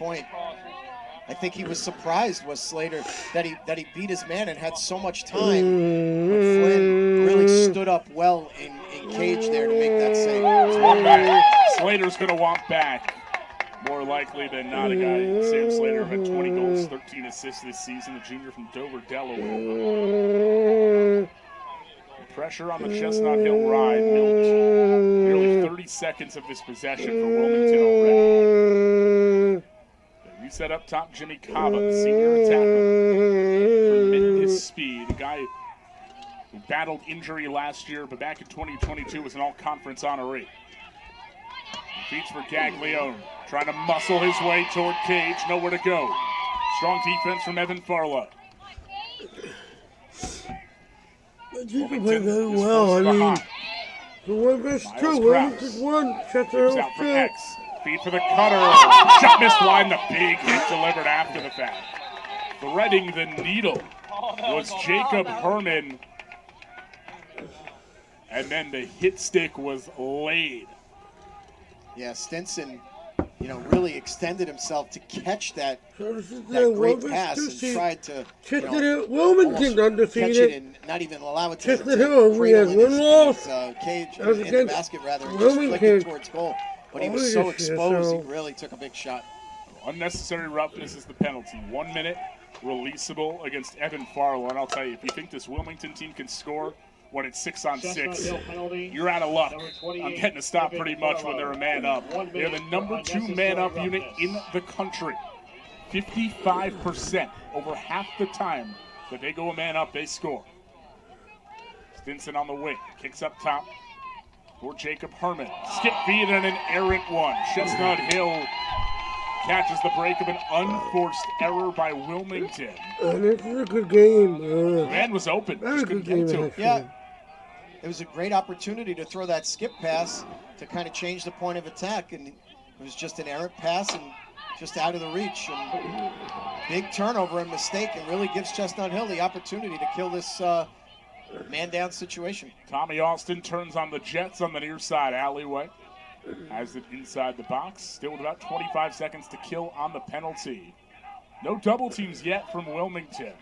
point. I think he was surprised, was Slater, that he beat his man and had so much time. But Flynn really stood up well in cage there to make that save. It's 1 back. Slater's going to want back. More likely than not, a guy, Sam Slater, had 20 goals, 13 assists this season, a junior from Dover, Delaware. Pressure on the Chestnut Hill ride, milked nearly 30 seconds of this possession for Wilmington already. You set up top, Jimmy Cava, the senior attacker. Tremendous speed, a guy who battled injury last year, but back in 2022 was an all-conference honoree. Feeds for Gaglione, trying to muscle his way toward cage, nowhere to go. Strong defense from Evan Farlow. You can play very well. I mean, the 1 versus 2, Wilmington's 1, Chester Hill's 2. Out for X. Feed for the cutter. Shot missed wide, and the big hit delivered after the fact. Threading the needle was Jacob Herman. And then the hit stick was laid. Yeah, Stinson, really extended himself to catch that great pass and tried to Wilmington undefeated. Catch it and not even allow it to Chestnut Hill, we had 1 loss. Cage in the basket rather, and just flick it towards goal. But he was so exposed, he really took a big shot. Unnecessary roughness is the penalty. 1 minute, releasable against Evan Farlow. And I'll tell you, if you think this Wilmington team can score when it's 6-on-6, you're out of luck. I'm getting a stop pretty much when they're a man up. They're the number 2 man-up unit in the country. 55%, over half the time that they go a man up, they score. Stinson on the wing, kicks up top for Jacob Herman. Skip feed and an errant one. Chestnut Hill catches the break of an unforced error by Wilmington. This is a good game. Man was open. Very good game, actually. Yeah. It was a great opportunity to throw that skip pass to kind of change the point of attack, and it was just an errant pass and just out of the reach. And big turnover and mistake, and really gives Chestnut Hill the opportunity to kill this man-down situation. Tommy Austin turns on the Jets on the near side alleyway. Has it inside the box. Still with about 25 seconds to kill on the penalty. No double teams yet from Wilmington.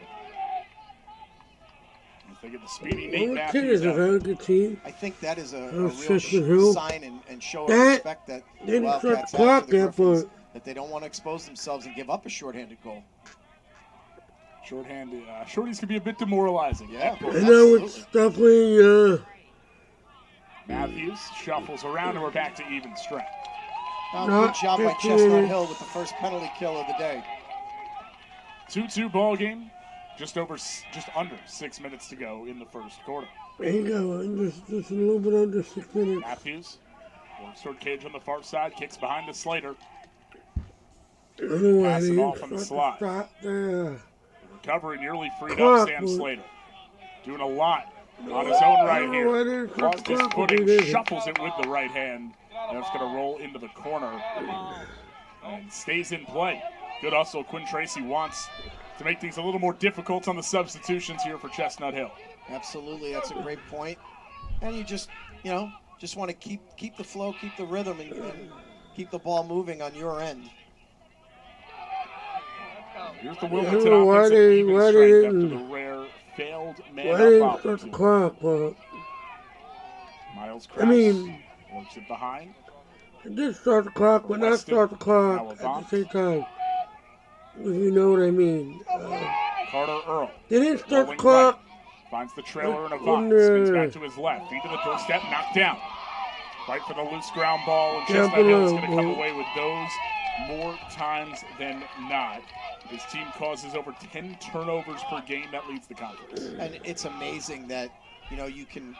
They get the speedy Nate Wilmington is a very good team. I think that is a real sign and show of respect that they Wildcats have to the Griffins, that they don't want to expose themselves and give up a shorthanded goal. Shorthanded, shorties can be a bit demoralizing. Yeah, I know it's definitely. Matthews shuffles around, and we're back to even strength. Good job by Chestnut Hill with the first penalty kill of the day. 2-2 ball game. Just under 6 minutes to go in the first quarter. There you go, just a little bit under 6 minutes. Matthews works toward cage on the far side, kicks behind to Slater. Pass it off on the slot. Recovery nearly freed up Sam Slater. Doing a lot on his own right here. Lost his footing, shuffles it with the right hand. Now it's going to roll into the corner and stays in play. Good hustle. Quinn Tracy wants to make things a little more difficult on the substitutions here for Chestnut Hill. Absolutely, that's a great point. And you just want to keep the flow, keep the rhythm, and keep the ball moving on your end. Here's the Wilmington offensive even strength after the rare failed man-up opportunity. Miles Krause works it behind. It did start the clock, but not start the clock at the same time. If you know what I mean. Carter Earl. They didn't start the clock. Right. Finds the trailer in a box. Spins back to his left. Feet to the doorstep. Knocked down. Fight for the loose ground ball. And Chestnut Hill is going to come away with those more times than not. His team causes over 10 turnovers per game. That leads the conference. And it's amazing that you can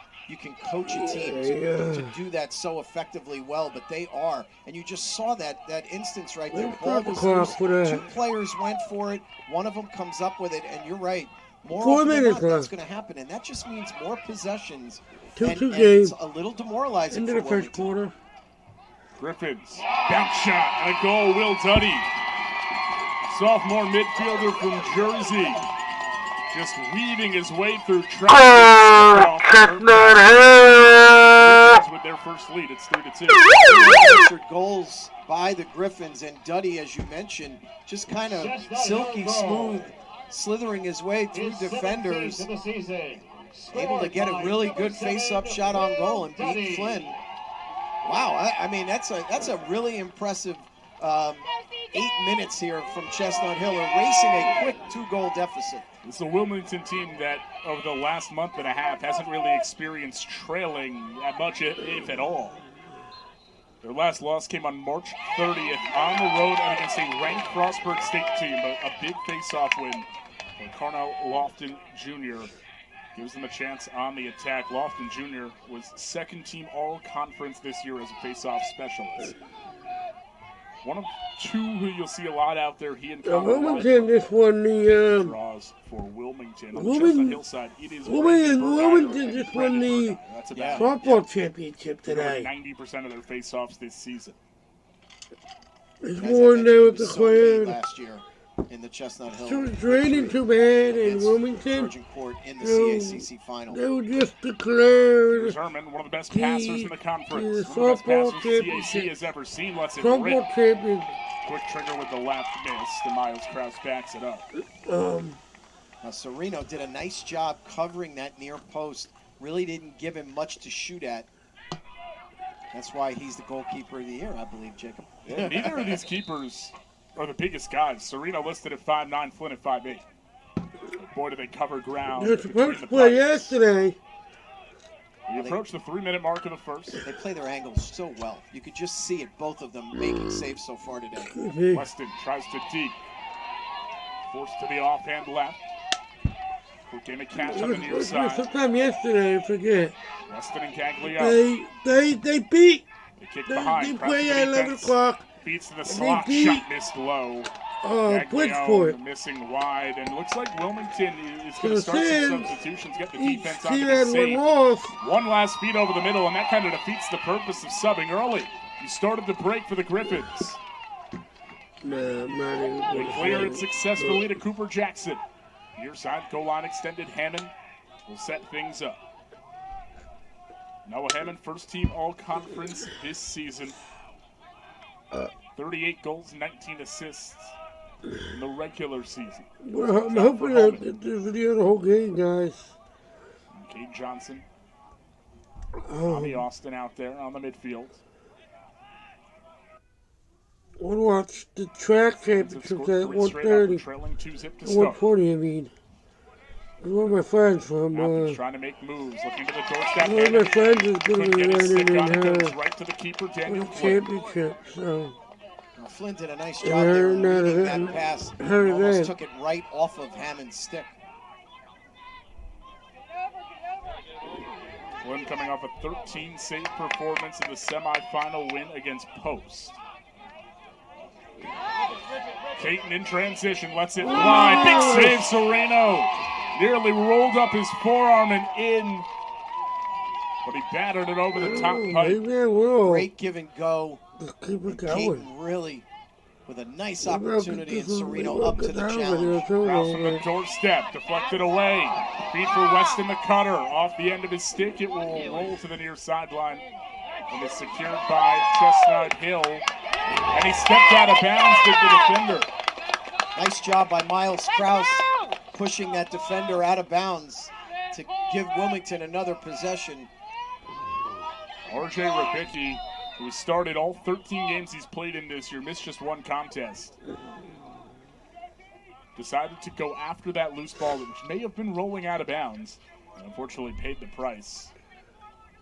coach a team to do that so effectively well, but they are. And you just saw that instance right there. Ball was loose. 2 players went for it. One of them comes up with it, and you're right. More often than not, that's going to happen, and that just means more possessions. 2-2 game. It's a little demoralizing into the first quarter. Griffins, bounce shot, and a goal. Will Duddy, sophomore midfielder from Jersey, just weaving his way through traffic. Chestnut Hill! Griffins with their first lead. It's 3-2. Unanswered goals by the Griffins, and Duddy, as you mentioned, just kind of silky smooth, slithering his way through defenders, able to get a really good face-up shot on goal and beat Flynn. Wow, I mean, that's a really impressive 8 minutes here from Chestnut Hill, erasing a quick 2-goal deficit. This is a Wilmington team that over the last month and a half hasn't really experienced trailing that much, if at all. Their last loss came on March 30th on the road against a ranked Frostburg State team. A big face-off win for Carnell Lofton Jr. Gives them a chance on the attack. Lofton Jr. was second-team all-conference this year as a face-off specialist. One of two who you'll see a lot out there. He and Wilmington just won the draws for Wilmington. On the Chestnut Hillside, it is Wilmington just won the softball championship today. 90% of their face-offs this season. It's won there with the crowd. Last year in the Chestnut Hill. So it's raining too bad in Wilmington. Sergeant Court in the CACC final. They were just declared Herman, one of the best passers in the conference. the One of the best softball passers CAC championship. has ever seen. Let's it Softball rip. champion. Quick trigger with the left miss. And Miles Krause backs it up. Now, Sereno did a nice job covering that near post. Really didn't give him much to shoot at. That's why he's the goalkeeper of the year, I believe, Jacob. Yeah, neither of these keepers are the biggest guys. Sereno listed at 5'9", Flynn at 5'8". Boy, do they cover ground. They're supposed to play yesterday. We approach the 3-minute mark of the first. They play their angles so well. You could just see it, both of them making saves so far today. Weston tries to deep. Forced to the offhand left. Quick game of catch on the near side. Sometime yesterday, I forget. Weston and Cagliano. They beat. They kick behind. They play at 11 o'clock. Beats to the slot. Shot missed low. Bridgeport missing wide, and looks like Wilmington is going to start some substitutions, get the defense on had the save. one last feed over the middle, and that kind of defeats the purpose of subbing early. You started the break for the Griffins. They clear it successfully to Cooper Jackson. Near side, goal line extended. Hammond will set things up. Noah Hammond, first team all-conference this season. 38 goals, 19 assists in the regular season. Well, I'm hoping I'll get this video the whole game, guys. Cade Johnson, Tommy Austin out there on the midfield. We'll watch the track championships at 1:30. Trailing 2-0 to 1:40, I mean. Where my friends from? trying to make moves, looking to the doorstep. One of my friends is going to be running in right to the keeper, Daniel the championship, so. Well, Flynn did a nice job there reading that pass. Almost took it right off of Hammond's stick. Flynn coming off a 13-save performance in the semifinal win against Post. Caton in transition, lets it fly. Big save, Sereno. Nearly rolled up his forearm and in, but he battered it over the top pipe. Great give and go. Caton really with a nice opportunity, and Sereno up to the challenge. Cross from the doorstep, deflected away. Feed for Weston the cutter. Off the end of his stick, it will roll to the near sideline. And is secured by Chestnut Hill. And he stepped out of bounds, did the defender. Nice job by Miles Krause, pushing that defender out of bounds to give Wilmington another possession. R.J. Rabicki, who has started all 13 games he's played in this year, missed just one contest. Decided to go after that loose ball, which may have been rolling out of bounds, and unfortunately paid the price.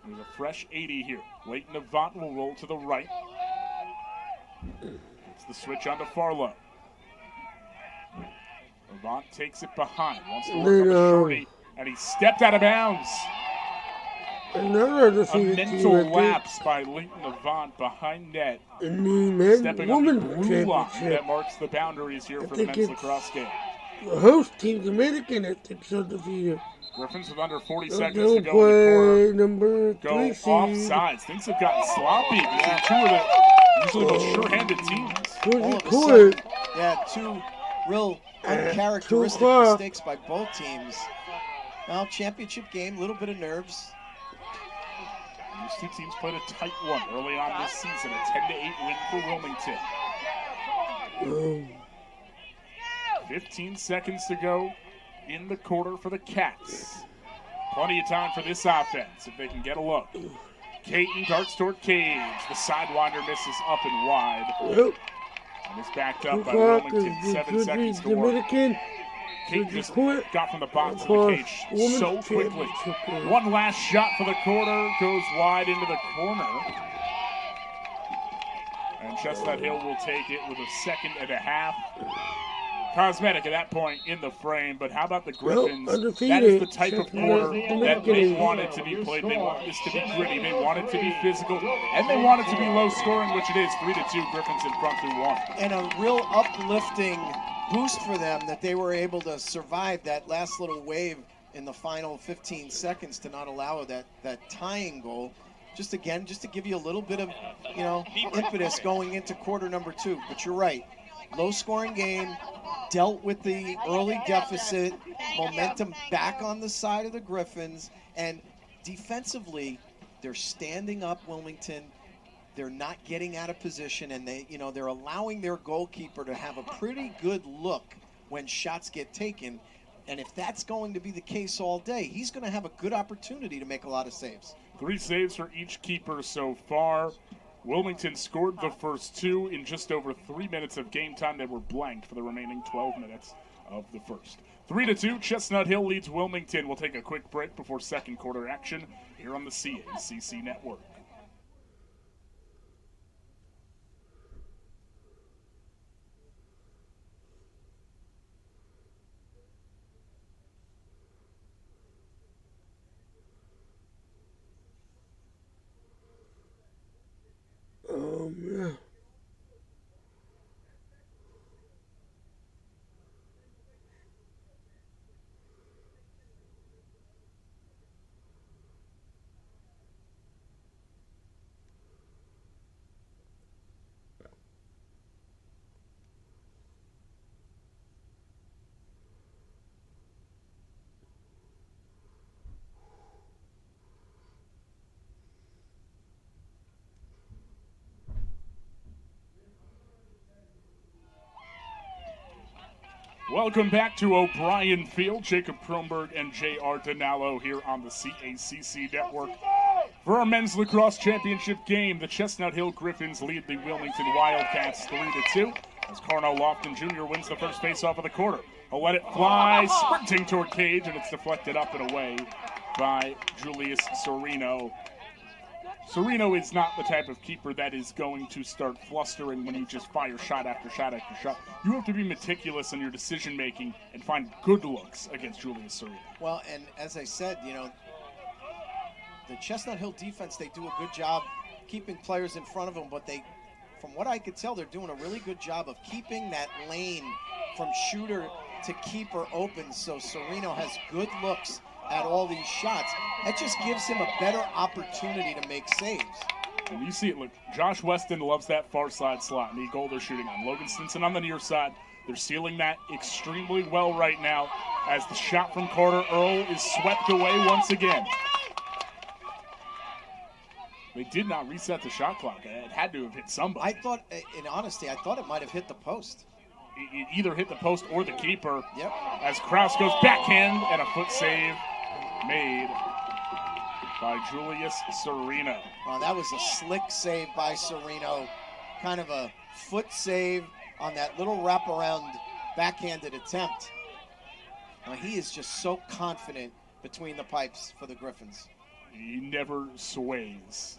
There's a fresh 80 here. Leighton Avant will roll to the right. It's the switch onto Farlow. Avant takes it behind, wants to work on the shorty, and he stepped out of bounds. A mental lapse by Leighton Avant behind net. Stepping on the blue line that marks the boundaries here for the men's lacrosse game. The host team, Dominican, I think so defeated. Griffins with under 40 seconds to go in the quarter. Go offsides. Things have gotten sloppy between two of the usually most sure-handed teams. All of a sudden, two real uncharacteristic mistakes by both teams. Well, championship game, a little bit of nerves. These two teams played a tight one early on this season, a 10-8 win for Wilmington. 15 seconds to go in the quarter for the Cats. Plenty of time for this offense if they can get a look. Caton darts toward Cage. The sidewinder misses up and wide. And is backed up by Wilmington. 7 seconds to work. Caton just got from the box to the cage so quickly. One last shot for the quarter. Goes wide into the corner. And Chestnut Hill will take it with a second and a half. Cosmetic at that point in the frame, but how about the Griffins? That is the type of quarter that they want it to be played. They want this to be gritty. They want it to be physical, and they want it to be low scoring, which it is. 3-2, Griffins in front through one. And a real uplifting boost for them that they were able to survive that last little wave in the final 15 seconds to not allow that tying goal. Just to give you a little bit of, impetus going into quarter number 2. But you're right. Low scoring game, dealt with the early deficit, momentum back on the side of the Griffins, and defensively, they're standing up Wilmington. They're not getting out of position, and they're allowing their goalkeeper to have a pretty good look when shots get taken. And if that's going to be the case all day, he's going to have a good opportunity to make a lot of saves. 3 saves for each keeper so far. Wilmington scored the first 2 in just over 3 minutes of game time. They were blanked for the remaining 12 minutes of the first. 3-2, Chestnut Hill leads Wilmington. We'll take a quick break before second quarter action here on the CACC Network. Yeah. Welcome back to O'Brien Field. Jacob Kronberg and J.R. Donallo here on the CACC Network. For our men's lacrosse championship game, the Chestnut Hill Griffins lead the Wilmington Wildcats 3-2 as Carnell Lofton Jr. wins the first faceoff of the quarter. He'll let it fly, sprinting toward Cage, and it's deflected up and away by Julius Serino. Serino is not the type of keeper that is going to start flustering when you just fire shot after shot after shot. You have to be meticulous in your decision-making and find good looks against Julius Serino. Well, and as I said, the Chestnut Hill defense, they do a good job keeping players in front of them, but from what I could tell, they're doing a really good job of keeping that lane from shooter to keeper open, so Serino has good looks at all these shots. That just gives him a better opportunity to make saves. And you see it, look, Josh Weston loves that far side slot, and the goal they're shooting on. Logan Stinson on the near side. They're sealing that extremely well right now as the shot from Carter Earl is swept away once again. They did not reset the shot clock. It had to have hit somebody. I thought, in honesty, it might have hit the post. It either hit the post or the keeper. Yep. As Kraus goes backhand and a foot save made by Julius Serino. That was a slick save by Serino. Kind of a foot save on that little wraparound backhanded attempt. He is just so confident between the pipes for the Griffins. He never sways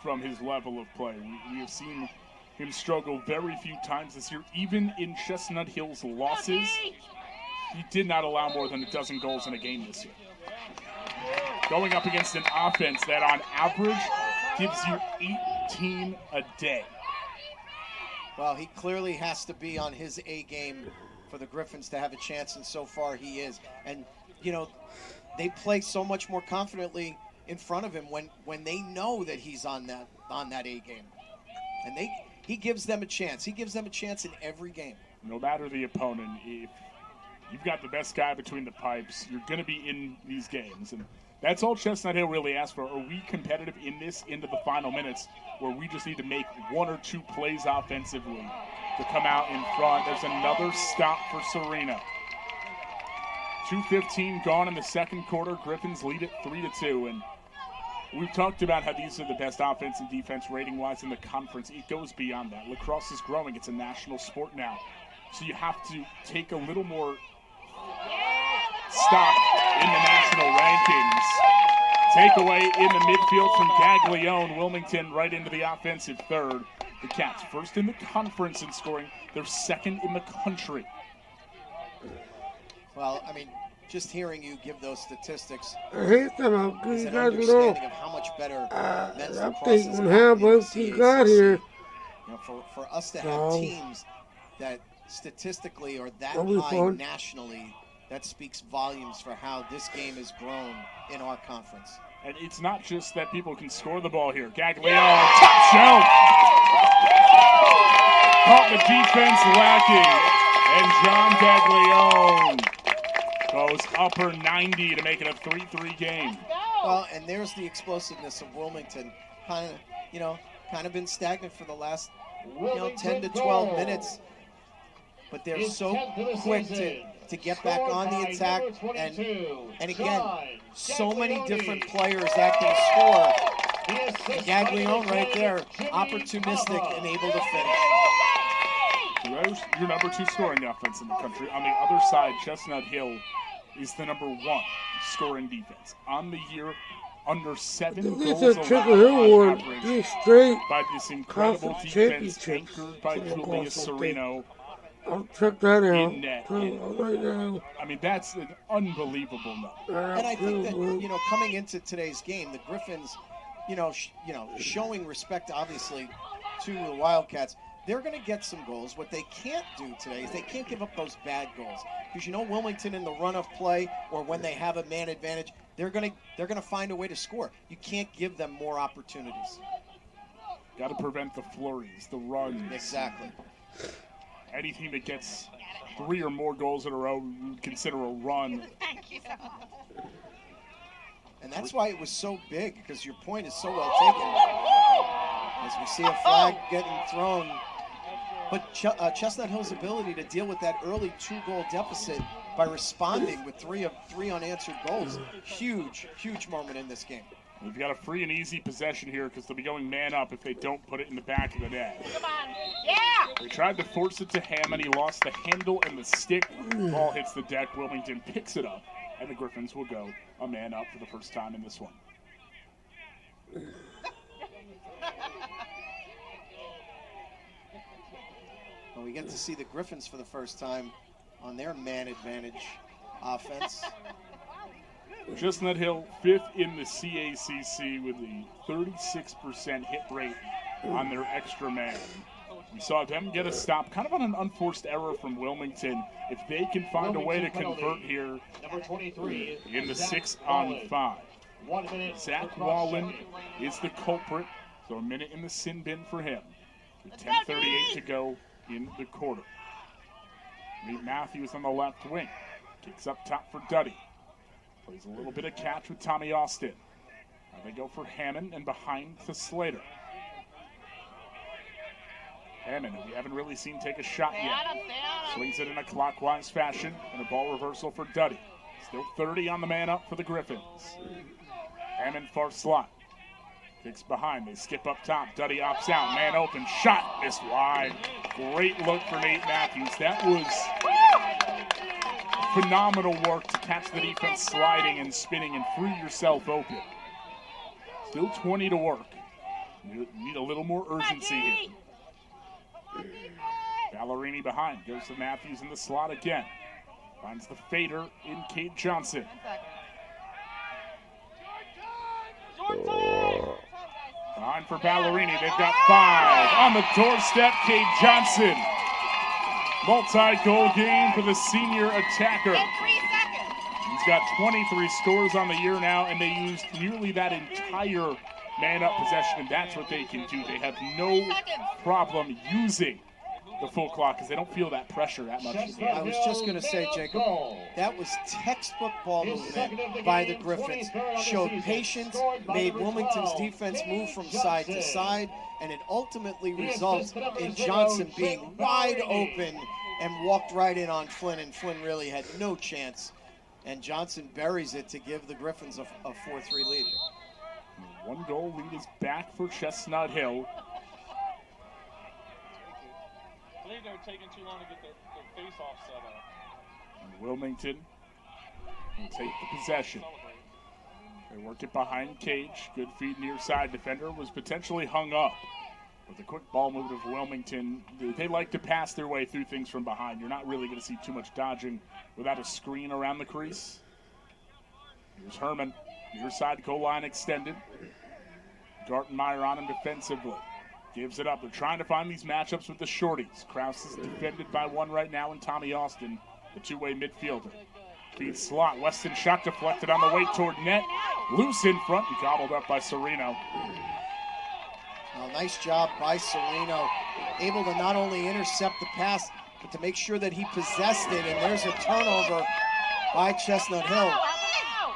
from his level of play. We have seen him struggle very few times this year. Even in Chestnut Hill's losses, he did not allow more than a dozen goals in a game this year. Going up against an offense that on average gives you 18 a day. Well, he clearly has to be on his A game for the Griffins to have a chance, and so far he is. And, they play so much more confidently in front of him when they know that he's on that A game. And he gives them a chance. He gives them a chance in every game. No matter the opponent, if you've got the best guy between the pipes, you're going to be in these games. And That's all Chestnut Hill really asked for. Are we competitive in this into the final minutes where we just need to make 1 or 2 plays offensively to come out in front? There's another stop for Serena. 2:15 gone in the second quarter. Griffins lead it 3-2. And we've talked about how these are the best offense and defense rating-wise in the conference. It goes beyond that. Lacrosse is growing. It's a national sport now. So you have to take a little more stock in the national rankings. Takeaway in the midfield from Gaglione. Wilmington right into the offensive third. The Cats first in the conference in scoring. They're second in the country. Well, I mean, just hearing you give those statistics I hate them. I'll give is you an guys a little understanding of how much better men's lacrosse update is on gotten how in the both teams got CACC. here. You know, for us to have teams that statistically are that That'll be high fun. nationally, that speaks volumes for how this game has grown in our conference. And it's not just that people can score the ball here. Gaglione, top shelf. Caught the defense lacking. And John Gaglione goes upper 90 to make it a 3-3 game. Well, and there's the explosiveness of Wilmington. Kind of been stagnant for the last 10 to 12 minutes. But they're so quick to get back on the attack. And again, so many different players that can score. And Gaglione right there, opportunistic and able to finish. Your number 2 scoring offense in the country. On the other side, Chestnut Hill is the number 1 scoring defense. On the year, under 7 goals allowed on average by this incredible defense anchored by Julius Sereno. I'll check that out. In net. Right now. I mean, that's an unbelievable number. And I think that, coming into today's game, the Griffins, showing respect, obviously, to the Wildcats, they're going to get some goals. What they can't do today is they can't give up those bad goals. Because Wilmington in the run of play or when they have a man advantage, they're going to find a way to score. You can't give them more opportunities. Got to prevent the flurries, the runs. Exactly. Any team that gets 3 or more goals in a row, we would consider a run. And that's why it was so big, because your point is so well taken. As we see a flag getting thrown. But Chestnut Hill's ability to deal with that early 2-goal deficit by responding with 3 unanswered goals, huge moment in this game. We've got a free and easy possession here because they'll be going man up if they don't put it in the back of the net. Come on. Yeah! They tried to force it to Hammond. He lost the handle and the stick. Ball hits the deck. Wilmington picks it up, and the Griffins will go a man up for the first time in this one. Well, we get to see the Griffins for the first time on their man advantage offense. Chestnut Hill 5th in the CACC with a 36% hit rate on their extra man. We saw them get a stop, kind of on an unforced error from Wilmington. If they can find a way to convert here in the 6-on-5. Zach Wallen is the culprit, so a minute in the sin bin for him. With 10:38 to go in the quarter. Nate Matthews on the left wing. Kicks up top for Duddy. Plays a little bit of catch with Tommy Austin. Now they go for Hammond and behind to Slater. Hammond, who we haven't really seen take a shot yet. Swings it in a clockwise fashion and a ball reversal for Duddy. Still 30 on the man up for the Griffins. Hammond far slot. Kicks behind, they skip up top. Duddy opts out, man open, shot, missed wide. Great look for Nate Matthews. That was phenomenal work to catch the defense sliding and spinning and free yourself open. Still 20 to work. You need a little more urgency here. Ballerini behind, goes to Matthews in the slot again. Finds the fader in Cade Johnson. Behind for Ballerini, they've got 5. On the doorstep, Cade Johnson. Multi-goal game for the senior attacker. He's got 23 scores on the year now, and they used nearly that entire man-up possession, and that's what they can do. They have no problem using the full clock because they don't feel that pressure that much. I was just going to say, Jacob, that was textbook ball movement by the Griffins. Showed patience, made Wilmington's defense move from side to side, and it ultimately results in Johnson being wide open and walked right in on Flynn, and Flynn really had no chance. And Johnson buries it to give the Griffins a 4-3 lead. One goal lead is back for Chestnut Hill. I believe they were taking too long to get their face-off set up. And Wilmington will take the possession. They work it behind Cage. Good feed near side. Defender was potentially hung up. With the quick ball move of Wilmington, they like to pass their way through things from behind. You're not really going to see too much dodging without a screen around the crease. Here's Herman. Near side goal line extended. Gartenmeyer on him defensively. Gives it up. They're trying to find these matchups with the shorties. Krause is defended by one right now, and Tommy Austin, the two-way midfielder. Feed slot. Weston shot deflected on the way toward net. Loose in front and gobbled up by Serino. Well, nice job by Serino. Able to not only intercept the pass, but to make sure that he possessed it. And there's a turnover by Chestnut Hill.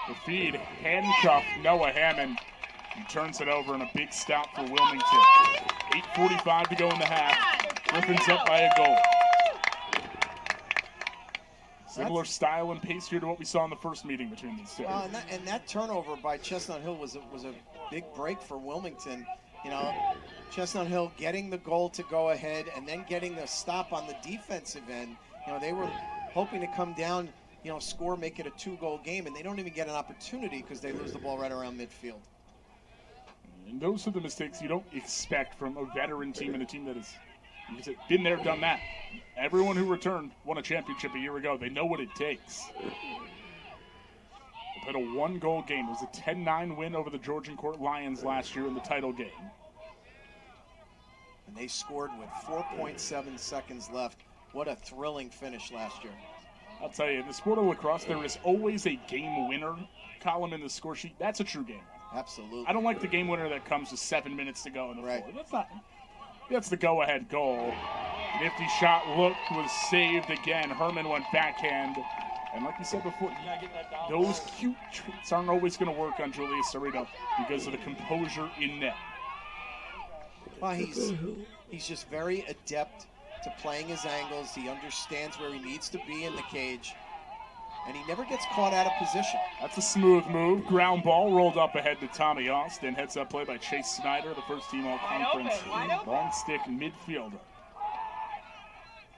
The feed, handcuff Noah Hammond. He turns it over in a big stop for Wilmington. 8:45 to go in the half. Griffins up by a goal. Similar style and pace here to what we saw in the first meeting between these two. Well, and that turnover by Chestnut Hill was a big break for Wilmington. You know, Chestnut Hill getting the goal to go ahead and then getting the stop on the defensive end. You know, they were hoping to come down, you know, score, make it a 2-goal game, and they don't even get an opportunity because they lose the ball right around midfield. And those are the mistakes you don't expect from a veteran team and a team that has been there, done that. Everyone who returned won a championship a year ago. They know what it takes. They played a 1-goal game. It was a 10-9 win over the Georgian Court Lions last year in the title game. And they scored with 4.7 seconds left. What a thrilling finish last year. I'll tell you, in the sport of lacrosse, there is always a game winner column in the score sheet. That's a true game. Absolutely. I don't like the game winner that comes with 7 minutes to go in the right. fourth. That's the go-ahead goal. Nifty shot looked, was saved again. Herman went backhand. And like you said before, those cute treats aren't always going to work on Julius Serino because of the composure in net. Well, he's just very adept to playing his angles. He understands where he needs to be in the cage. And he never gets caught out of position. That's a smooth move. Ground ball rolled up ahead to Tommy Austin. Heads up play by Chase Snyder, the first team all-conference long stick midfielder.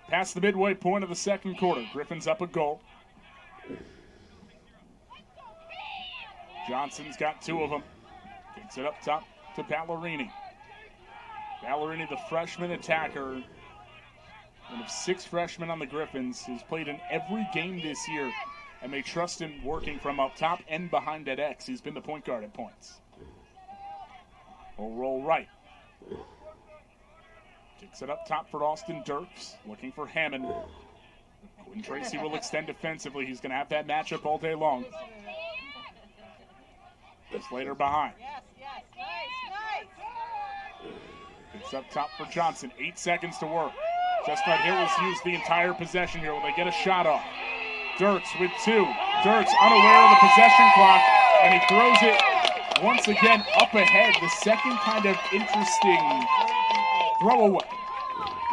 Past the midway point of the second quarter. Griffins up a goal. Johnson's got 2 of them. Kicks it up top to Ballerini. Ballerini, the freshman attacker. One of 6 freshmen on the Griffins. He's played in every game this year. And they trust him working from up top and behind at X. He's been the point guard at points. Will roll right. Kicks it up top for Austin Dirks. Looking for Hammond. Quinn Tracy will extend defensively. He's going to have that matchup all day long. Slater behind. Kicks up top for Johnson. 8 seconds to work. Chestnut Hill has used the entire possession here. Will they get a shot off? Dirks with 2. Dirks unaware of the possession clock, and he throws it once again up ahead. The second kind of interesting throwaway.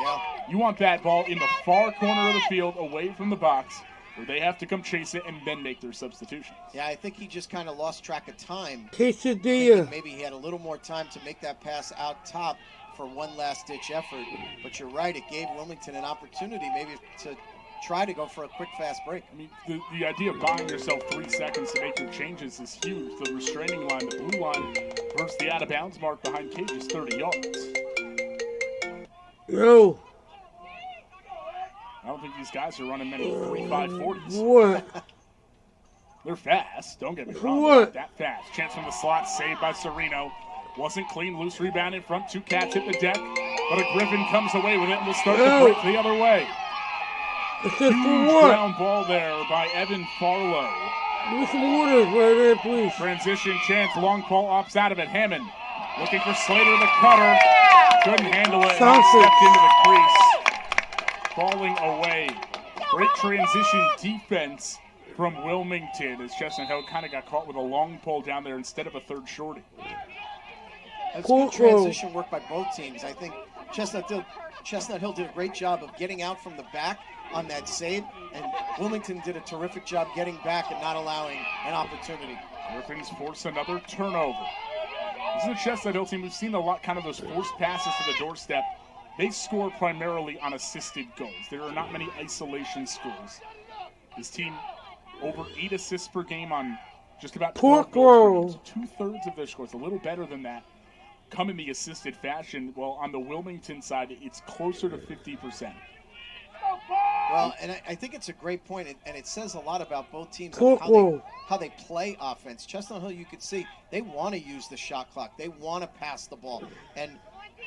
Yeah. You want that ball in the far corner of the field, away from the box, where they have to come chase it and then make their substitutions. Yeah, I think he just kind of lost track of time. Quesadilla. Maybe he had a little more time to make that pass out top for one last-ditch effort. But you're right, it gave Wilmington an opportunity maybe to try to go for a quick, fast break. I mean, the idea of buying yourself 3 seconds to make your changes is huge. The restraining line, the blue line, versus the out-of-bounds mark behind Cage is 30 yards. No. I don't think these guys are running many 3.5 40s. What? They're fast, don't get me wrong. What? They're not that fast. Chance from the slot, saved by Serino. Wasn't clean, loose rebound in front. 2 Cats hit the deck, but a Griffin comes away with it and will start to break the other way. It's just for Huge what? ground ball there by Evan Farlow. Give me some orders right there, please. Transition chance, long ball opts out of it. Hammond looking for Slater, the cutter. Couldn't handle it. He stepped into the crease. falling away. Great transition defense from Wilmington as Chestnut Hill kind of got caught with a long pole down there instead of a third shorty. That's good transition work by both teams. I think Chestnut Hill did a great job of getting out from the back on that save, and Wilmington did a terrific job getting back and not allowing an opportunity. Griffins force another turnover. This is a Chestnut Hill team. We've seen a lot, kind of those forced passes to the doorstep. They score primarily on assisted goals. There are not many isolation scores. This team, over 8 assists per game on just about 12 goals. 2/3 of their scores, a little better than that, come in the assisted fashion. Well, on the Wilmington side, it's closer to 50%. Well, and I think it's a great point, and it says a lot about both teams, how they play offense. Chestnut Hill, you could see, they want to use the shot clock. They want to pass the ball. And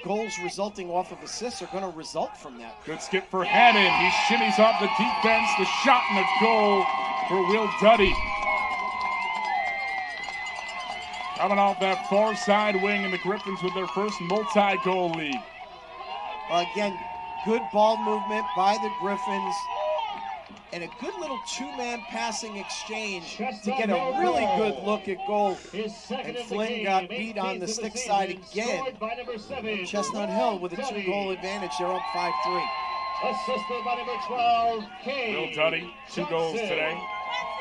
goals resulting off of assists are going to result from that. Good skip for Hannon. He shimmies off the defense. The shot and the goal for Will Duddy. Coming off that far side wing, and the Griffins with their first multi-goal lead. Well, again, good ball movement by the Griffins, and a good little two-man passing exchange to get a really good look at goal. And Flynn got beat on the stick side again. Chestnut Hill with a 2-goal advantage. They're up 5-3. Assisted by number 12, Will Duddy, 2 goals today.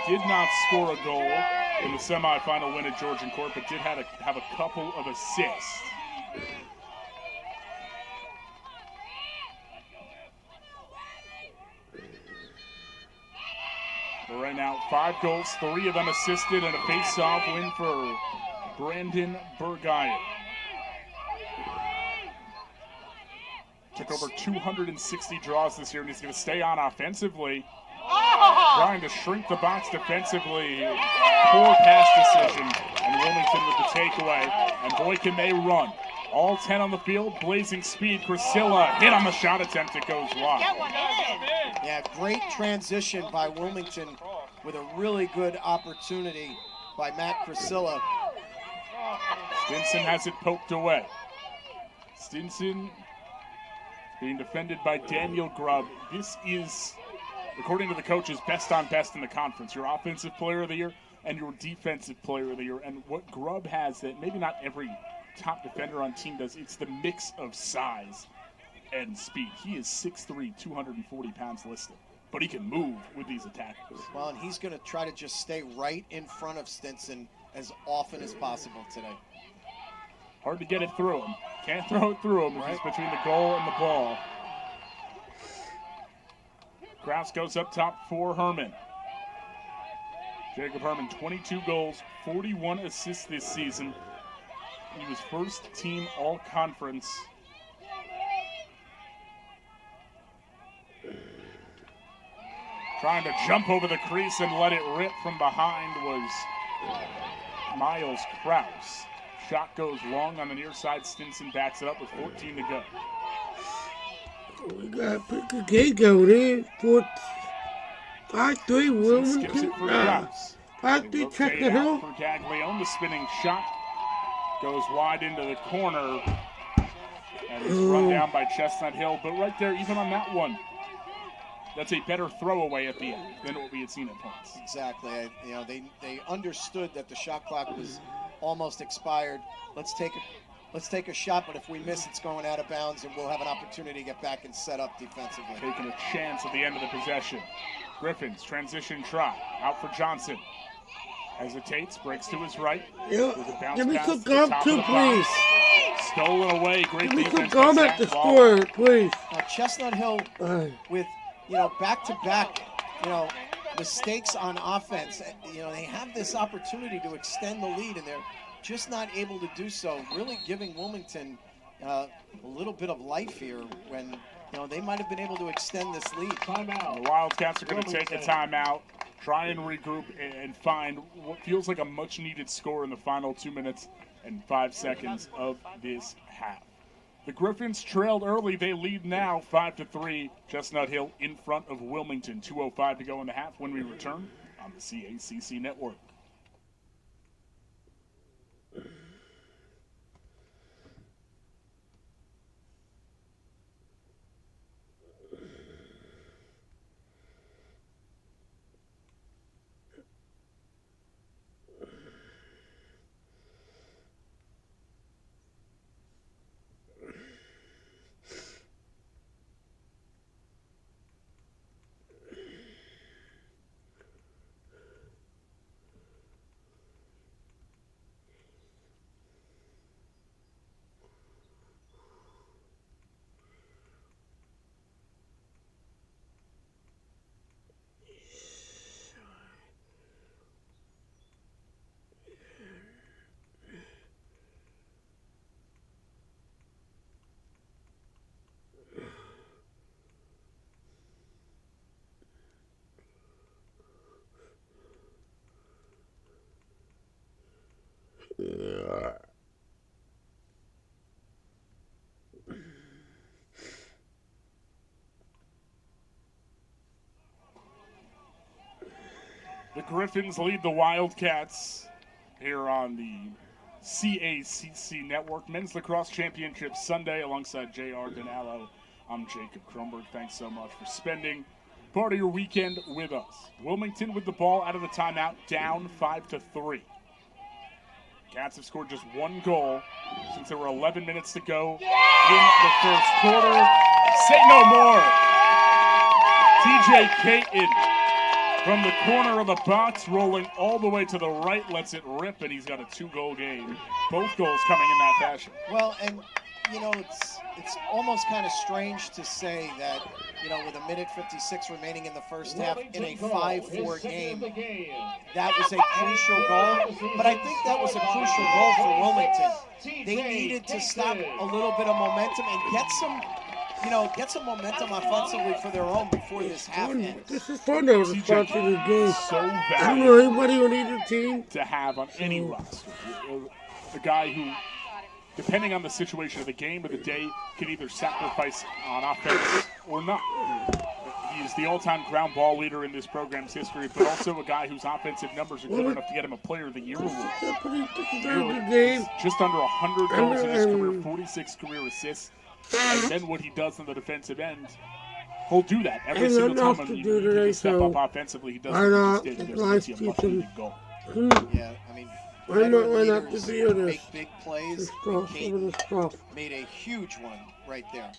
Did not score a goal in the semifinal win at Georgian Court, but did have a couple of assists. But right now, 5 goals, 3 of them assisted, and a face-off win for Brandon Burgeier. Took over 260 draws this year, and he's going to stay on offensively. Trying to shrink the box defensively. Poor pass decision, and Wilmington with the takeaway. And boy, can they run. All 10 on the field, blazing speed. Priscilla hit on the shot attempt, it goes wide. Yeah, great transition by Wilmington with a really good opportunity by Matt Priscilla. Stinson has it poked away. Stinson being defended by Daniel Grubb. This is, according to the coaches, best on best in the conference. Your offensive player of the year and your defensive player of the year. And what Grubb has that maybe not every top defender on team does, it's the mix of size and speed. He is 6'3", 240 pounds listed, but he can move with these attackers. Well, and he's going to try to just stay right in front of Stinson as often as possible today. Hard to get it through him. Can't throw it through him. He's between the goal and the ball. Kraus goes up top for Herman. Jacob Herman, 22 goals, 41 assists this season. He was first team all-conference. Trying to jump over the crease and let it rip from behind was Miles Kraus. Shot goes long on the near side. Stinson backs it up with 14 to go. We got a pretty good game going here. 5-3 Wilmington. Skips it for Kraus. 5-3 Chestnut Hill. For Gaglione, the spinning shot goes wide into the corner. And it's run down by Chestnut Hill. But right there, even on that one, that's a better throwaway at the end than what we had seen at points. Exactly. They understood that the shot clock was almost expired. Let's take a shot, but if we miss, it's going out of bounds, and we'll have an opportunity to get back and set up defensively. Taking a chance at the end of the possession. Griffins, transition try. Out for Johnson. Hesitates, breaks to his right. Give me some gum too, please. Stolen away. Great defense. Give me some gum at the score, please. Now, Chestnut Hill with, back-to-back, mistakes on offense. They have this opportunity to extend the lead, and they're just not able to do so, really giving Wilmington a little bit of life here when they might have been able to extend this lead. The Wildcats are going to take a timeout, try and regroup, and find what feels like a much-needed score in the final 2 minutes and 5 seconds of this half. The Griffins trailed early. They lead now 5-3. Chestnut Hill in front of Wilmington. 2:05 to go in the half when we return on the CACC Network. The Griffins lead the Wildcats here on the CACC Network. Men's Lacrosse Championship Sunday alongside J.R. Donallo. I'm Jacob Kronberg. Thanks so much for spending part of your weekend with us. Wilmington with the ball out of the timeout, down 5-3. Cats have scored just one goal since there were 11 minutes to go in the first quarter. Say no more. TJ Caton from the corner of the box, rolling all the way to the right, lets it rip, and he's got a 2-goal game. Both goals coming in that fashion. Well, and you know, it's almost kind of strange to say that, you know, with 1:56 remaining in the first half in a 5-4 game, that was a crucial goal. But I think that was a crucial goal for Wilmington. They needed to stop a little bit of momentum and get some momentum offensively for their own before this half ends. This is fun to respond to the game. So I don't know anybody on either team to have on any roster. A guy who, depending on the situation of the game or the day, can either sacrifice on offense or not. He is the all-time ground ball leader in this program's history, but also a guy whose offensive numbers are good enough to get him a Player of the Year award. This is a very good game. Just under 100 goals in his career, 46 career assists, and then what he does on the defensive end, he'll do that every single time he can step up offensively. He does what he did. There's a much-needed goal. Yeah, I mean, Why not the video make big plays. Caton made a huge one right there.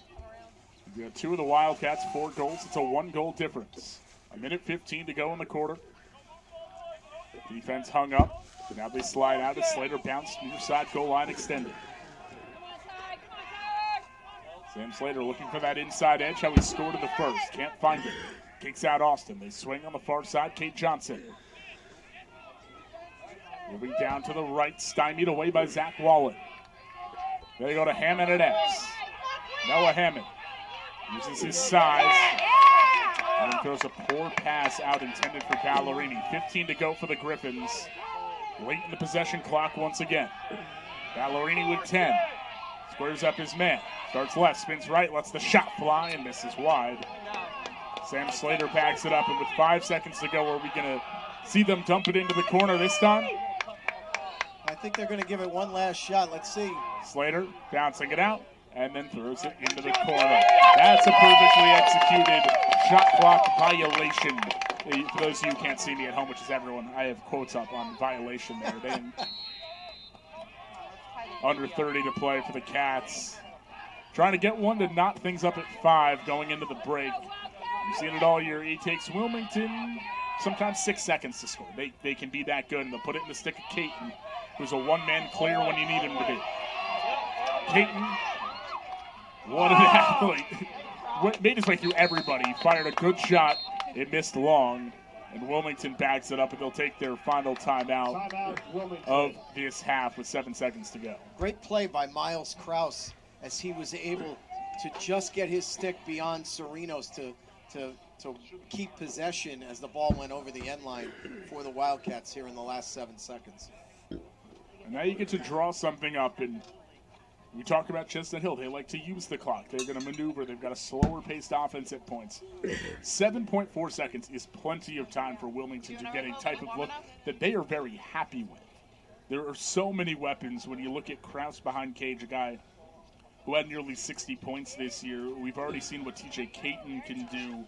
We got two of the Wildcats, 4 goals. It's a 1-goal difference. 1:15 to go in the quarter. Defense hung up. Now they slide out as Slater bounced near side goal line extended. Sam Slater looking for that inside edge, how he scored in the first. Can't find it. Kicks out Austin. They swing on the far side. Kate Johnson. Moving down to the right, stymied away by Zach Wallen. They go to Hammond at X. Noah Hammond uses his size and then throws a poor pass out intended for Ballerini. 15 to go for the Griffins. Late in the possession clock once again. Ballerini with 10. Squares up his man. Starts left, spins right, lets the shot fly and misses wide. Sam Slater backs it up, and with 5 seconds to go, are we going to see them dump it into the corner this time? I think they're going to give it one last shot. Let's see. Slater bouncing it out and then throws it into the corner. That's a perfectly executed shot clock violation. For those of you who can't see me at home, which is everyone, I have quotes up on violation there. Under 30 to play for the Cats. Trying to get one to knot things up at 5 going into the break. You've seen it all year. It takes Wilmington sometimes 6 seconds to score. They can be that good, and they'll put it in the stick of Caton, who's a one-man clear when you need him to be. Caton, what an athlete. Made his way through everybody. He fired a good shot. It missed long. And Wilmington backs it up, and they'll take their final timeout of this half with 7 seconds to go. Great play by Miles Krause as he was able to just get his stick beyond Sereno's to keep possession as the ball went over the end line for the Wildcats here in the last 7 seconds. And now you get to draw something up, and we talked about Chestnut Hill. They like to use the clock. They're going to maneuver. They've got a slower-paced offense at points. 7.4 seconds is plenty of time for Wilmington to get a type of look that they are very happy with. There are so many weapons when you look at Krause behind cage, a guy who had nearly 60 points this year. We've already seen what TJ Caton can do.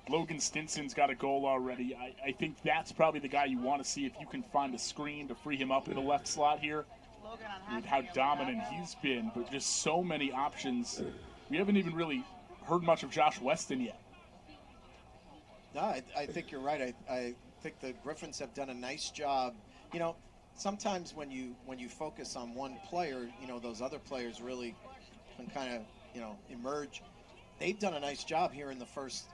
Logan Stinson's got a goal already. I think that's probably the guy you want to see if you can find a screen to free him up in the left slot here. With how dominant he's been, but just so many options. We haven't even really heard much of Josh Weston yet. No, I think you're right. I think the Griffins have done a nice job. You know, sometimes when you focus on one player, you know, those other players really can kind of, you know, emerge. They've done a nice job here in the first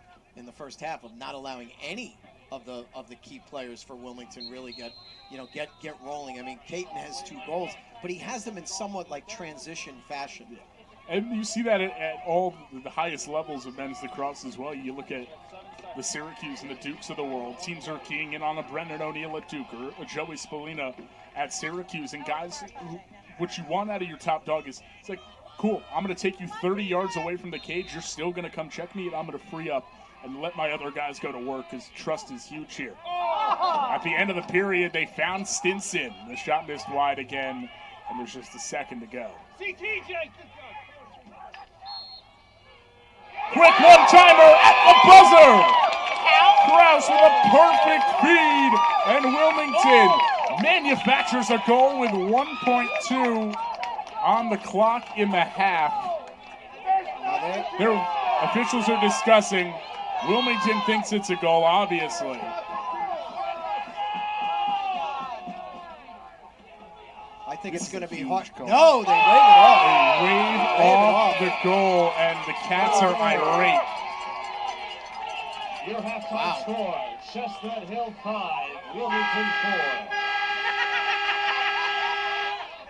half of not allowing any of the key players for Wilmington really get rolling. I mean, Caton has 2 goals, but he has them in somewhat like transition fashion. And you see that at all the highest levels of men's lacrosse as well. You look at the Syracuse and the Dukes of the world. Teams are keying in on a Brendan O'Neill at Duke or a Joey Spallina at Syracuse. And guys, what you want out of your top dog is, it's like, cool, I'm going to take you 30 yards away from the cage. You're still going to come check me, and I'm going to free up and let my other guys go to work because trust is huge here. At the end of the period, they found Stinson. The shot missed wide again, and there's just a second to go. Quick one-timer at the buzzer! Krause with a perfect feed, and Wilmington manufactures a goal with 1.2 on the clock in the half. Their officials are discussing. Wilmington thinks it's a goal, obviously. I think it's going to be hard. No, they wave it off. They wave off the goal, and the Cats are irate. Your halftime score, Chestnut Hill 5, Wilmington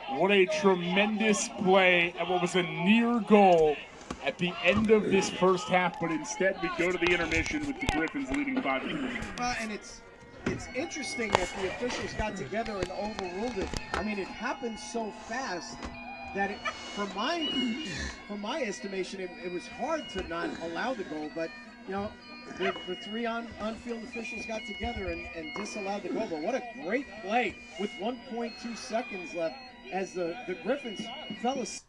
4. What a tremendous play at what was a near goal at the end of this first half, but instead we go to the intermission with the Griffins leading 5-2. Well, and it's interesting that the officials got together and overruled it. I mean, it happened so fast that for my estimation, it was hard to not allow the goal. But you know, the three on-field officials got together and disallowed the goal. But what a great play with 1.2 seconds left as the Griffins fell asleep.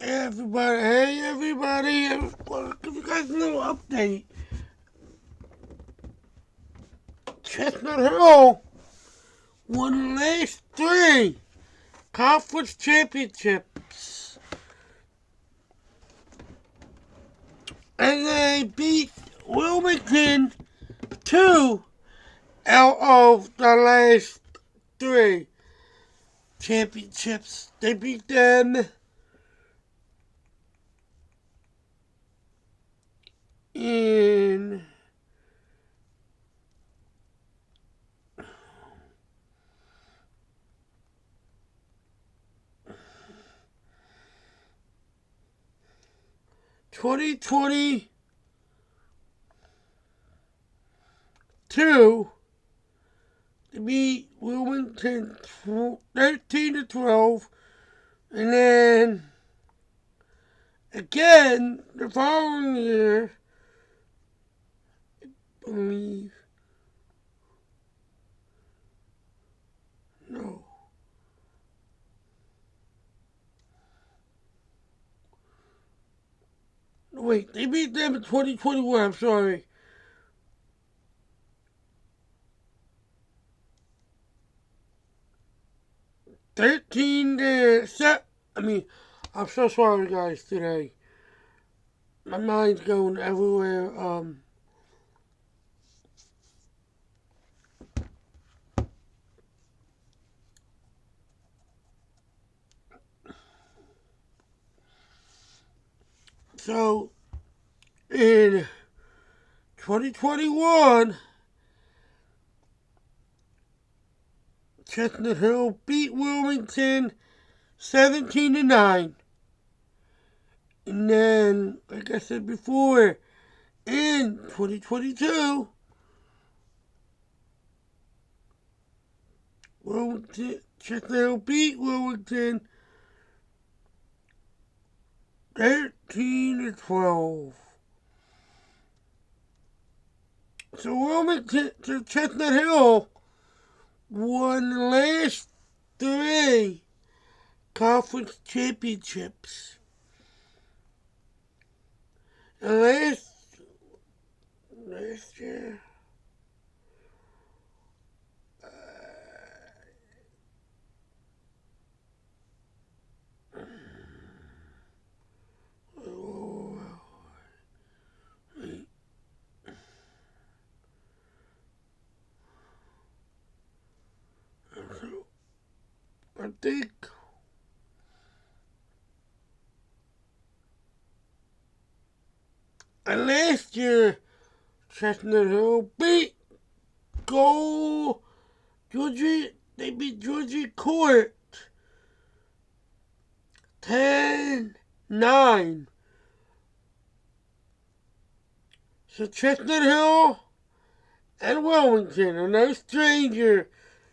Hey everybody, I'll give you guys a little update. Chestnut Hill won the last 3 conference championships. And they beat Wilmington 2 out of the last 3 championships. They beat them in 2022. They beat Wilmington 13-12, and then again the following year, I believe. No. Wait, they beat them in 2021, I'm sorry. I'm so sorry guys today. My mind's going everywhere. So, in 2021, Chestnut Hill beat Wilmington 17-9. And then, like I said before, in 2022, Chestnut Hill beat Wilmington 13-12. So Chestnut Hill won the last 3 conference championships. And last year, I think last year Chestnut Hill beat they beat Georgia Court 10-9. So Chestnut Hill and Wilmington are no stranger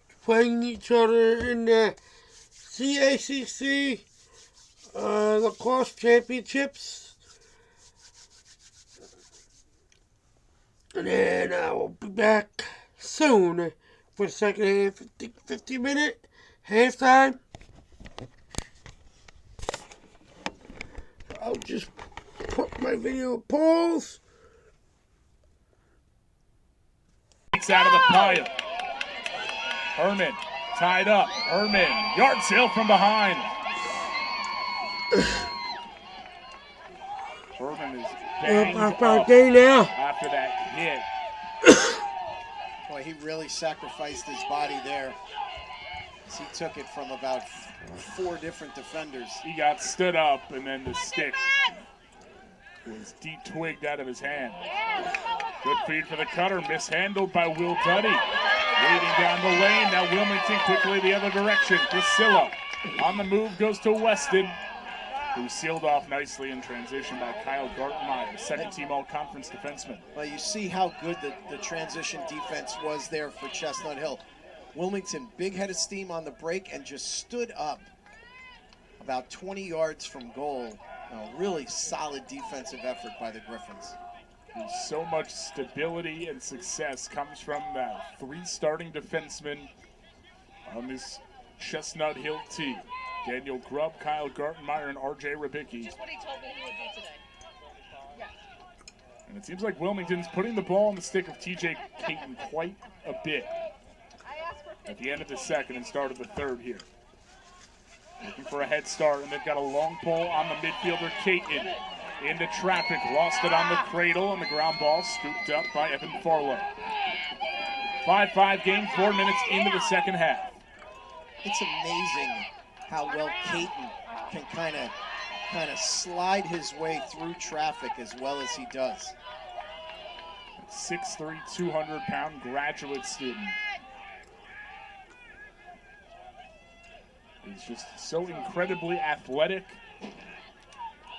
to playing each other in the CACC lacrosse championships. And then I will be back soon for the second half, 50-minute halftime. I'll just put my video on pause. Out of the pile. Herman tied up. Herman, yard sale from behind. Herman is banged up after that hit. Boy, he really sacrificed his body there. He took it from about 4 different defenders. He got stood up, and then the stick was de-twigged out of his hand. Good feed for the cutter, mishandled by Will Duddy. Waiting down the lane, now Wilmington quickly the other direction. Priscilla on the move goes to Weston, who sealed off nicely in transition by Kyle Gartenmeyer, second-team all-conference defenseman. Well, you see how good the transition defense was there for Chestnut Hill. Wilmington, big head of steam on the break and just stood up about 20 yards from goal. Really solid defensive effort by the Griffins. So much stability and success comes from that 3 starting defensemen on this Chestnut Hill team. Daniel Grubb, Kyle Gartenmeyer, and R.J. Ribicki. Just what he told me he would be today. Yes. And it seems like Wilmington's putting the ball on the stick of T.J. Caton quite a bit at the end of the second and start of the third here. Looking for a head start, and they've got a long pole on the midfielder, Caton. Into traffic, lost it on the cradle, and the ground ball scooped up by Evan Farlow. 5-5 game, 4 minutes into the second half. It's amazing how well Caton can kind of slide his way through traffic as well as he does. 6'3", 200-pound graduate student. He's just so incredibly athletic,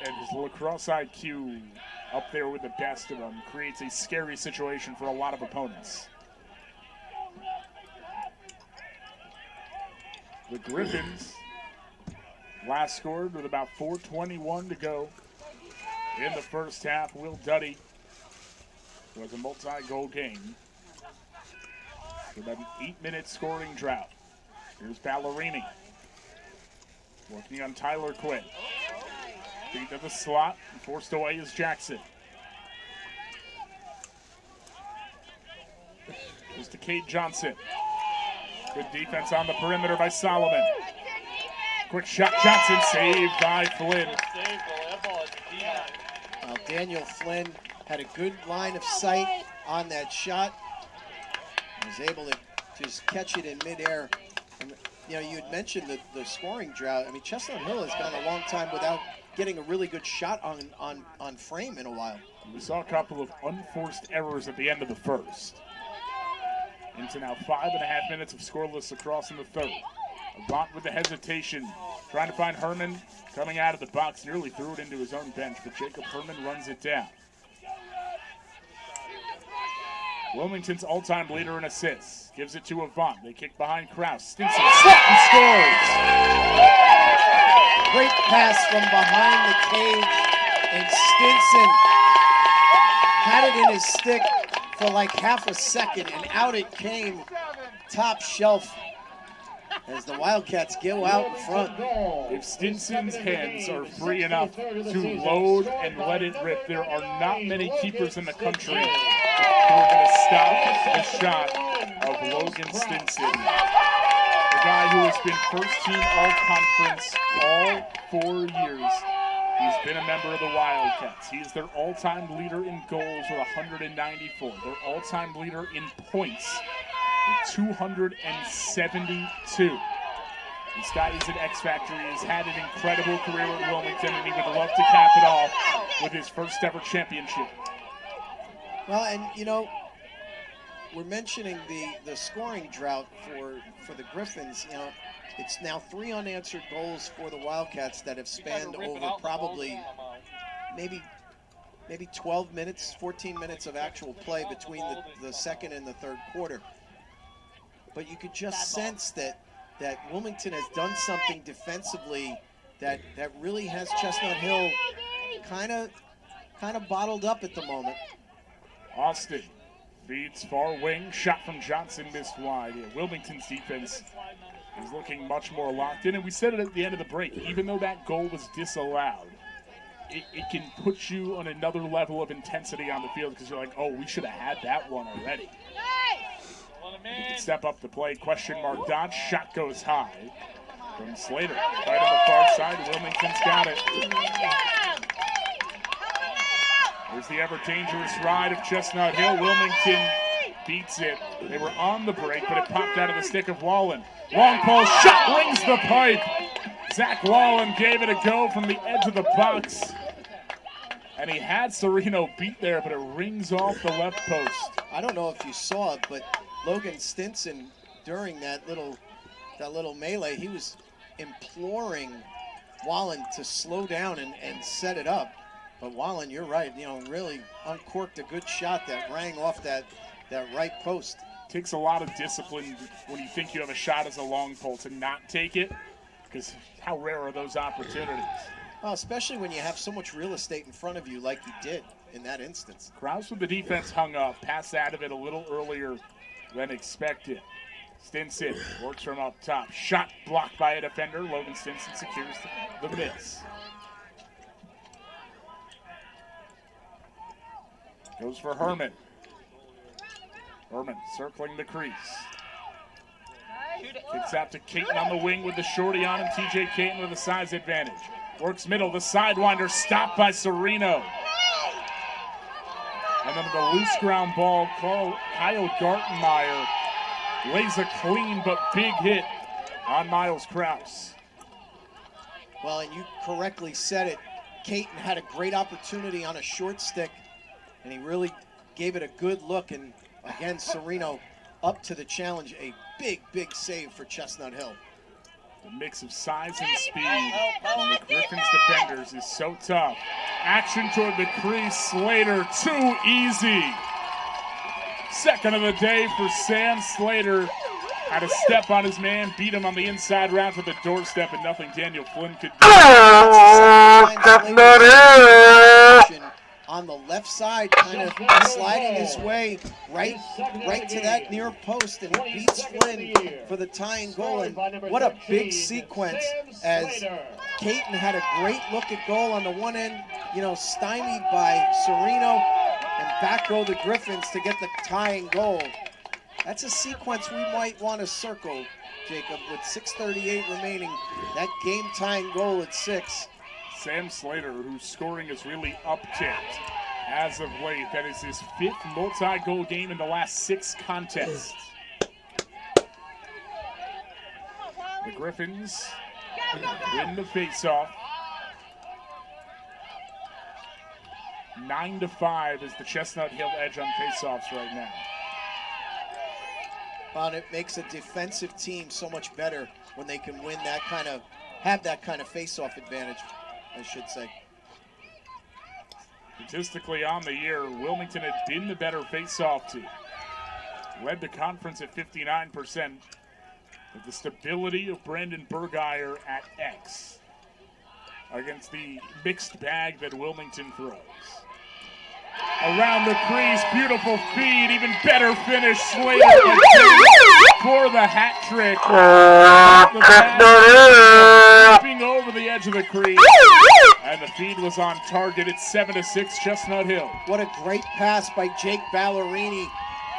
and his lacrosse IQ up there with the best of them creates a scary situation for a lot of opponents. The Griffins last scored with about 4:21 to go in the first half. Will Duddy was a multi-goal game. About an 8-minute scoring drought. Here's Ballerini working on Tyler Quinn. Feed to the slot, and forced away is Jackson. Goes to Kate Johnson. Good defense on the perimeter by Solomon. Quick shot, Johnson saved by Flynn. Well, Daniel Flynn had a good line of sight on that shot. Was able to just catch it in midair. And, you had mentioned the scoring drought. I mean, Chestnut Hill has gone a long time without getting a really good shot on frame in a while. We saw a couple of unforced errors at the end of the first. Into now 5.5 minutes of scoreless lacrosse in the third. Avant with the hesitation, trying to find Herman coming out of the box, nearly threw it into his own bench, but Jacob Herman runs it down. Wilmington's all-time leader in assists. Gives it to Avant. They kick behind Krause. Stinson and scores! Great pass from behind the cage, and Stinson had it in his stick for like half a second, and out it came top shelf as the Wildcats go out in front. If Stinson's hands are free enough to load and let it rip, there are not many keepers in the country who are going to stop the shot of Logan Stinson. The guy who has been first-team all-conference all 4 years. He's been a member of the Wildcats. He is their all-time leader in goals with 194. Their all-time leader in points with 272. This guy is an X-Factor. He has had an incredible career at Wilmington, and he would love to cap it off with his first ever championship. Well, and we're mentioning the scoring drought for the Griffins. It's now 3 unanswered goals for the Wildcats that have spanned over probably maybe maybe 12 minutes, 14 minutes of actual play between the second and the third quarter. But you could just sense that Wilmington has done something defensively that really has Chestnut Hill kind of bottled up at the moment. Austin feeds far wing, shot from Johnson missed wide. Yeah, Wilmington's defense is looking much more locked in, and we said it at the end of the break, even though that goal was disallowed, it can put you on another level of intensity on the field because you're like, oh, we should have had that one already. You can step up the play, question mark dodge, shot goes high from Slater. Right on the far side, Wilmington's got it. There's the ever dangerous ride of Chestnut Hill. Wilmington beats it. They were on the break, but it popped out of the stick of Wallen. Long pole shot rings the pipe. Zach Wallen gave it a go from the edge of the box. And he had Serino beat there, but it rings off the left post. I don't know if you saw it, but Logan Stinson, during that little melee, he was imploring Wallen to slow down and set it up. But Wallen, you're right, really uncorked a good shot that rang off that right post. Takes a lot of discipline when you think you have a shot as a long pole to not take it, because how rare are those opportunities? Well, especially when you have so much real estate in front of you like you did in that instance. Krause with the defense hung up, passed out of it a little earlier than expected. Stinson works from up top. Shot blocked by a defender. Logan Stinson secures the miss. Goes for Herman. Herman circling the crease. Kicks out to Caton on the wing with the shorty on him. TJ Caton with a size advantage. Works middle, the sidewinder stopped by Serino. And then the loose ground ball, Kyle Gartenmeyer lays a clean but big hit on Miles Krause. Well, and you correctly said it. Caton had a great opportunity on a short stick, and he really gave it a good look. And again, Serino up to the challenge. A big, big save for Chestnut Hill. The mix of size and speed from the Griffins defenders is so tough. Action toward the crease. Slater, too easy. Second of the day for Sam Slater. Had a step on his man, beat him on the inside route to the doorstep, and nothing Daniel Flynn could do. On the left side, kind of sliding his way right to that near post, and beats Flynn for the tying goal. And what a big sequence, as Caton had a great look at goal on the one end, stymied by Serino, and back go the Griffins to get the tying goal. That's a sequence we might want to circle, Jacob, with 6:38 remaining. That game-tying goal at 6. Sam Slater, whose scoring has really upticked as of late. That is his 5th multi-goal game in the last 6 contests. The Griffins win the faceoff. 9-5 is the Chestnut Hill edge on faceoffs right now. Well, and it makes a defensive team so much better when they can win that have that kind of faceoff advantage, I should say. Statistically on the year, Wilmington had been the better faceoff team. Led the conference at 59%, with the stability of Brandon Bergeyer at X against the mixed bag that Wilmington throws. Around the crease, beautiful feed, even better finish. Slater for the hat trick. Leaping over the edge of the crease, and the feed was on target. It's 7-6, Chestnut Hill. What a great pass by Jake Ballerini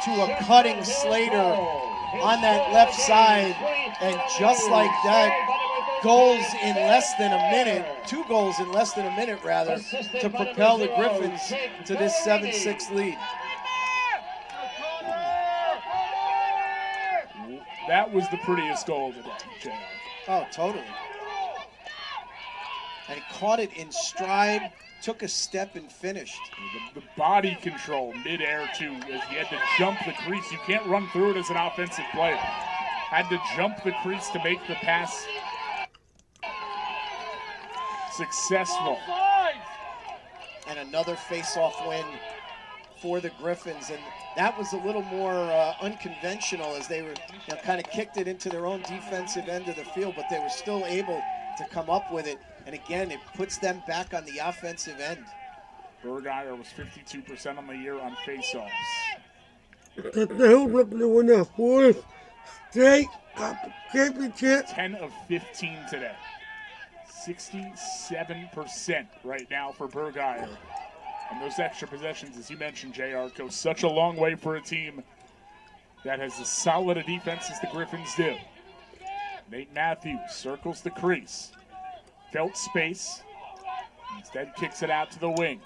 to a cutting Slater on that left side, and just like that, goals in less than a minute, 2 goals in less than a minute rather, to propel the Griffins to this 7-6 lead. That was the prettiest goal of the day, JR. Oh, totally. And he caught it in stride, took a step and finished. The body control midair too, as he had to jump the crease. You can't run through it as an offensive player. Had to jump the crease to make the pass successful. and another face-off win for the Griffins. And that was a little more unconventional as they were kind of kicked it into their own defensive end of the field, but they were still able to come up with it. And again, it puts them back on the offensive end. Bergeier was 52% on the year on faceoffs. That's the whole up to win that fourth straight championship. 10 of 15 today. 67% right now for Bergeier. And those extra possessions, as you mentioned, JR, go such a long way for a team that has as solid a defense as the Griffins do. Nate Matthews circles the crease. Felt space. Instead kicks it out to the wing.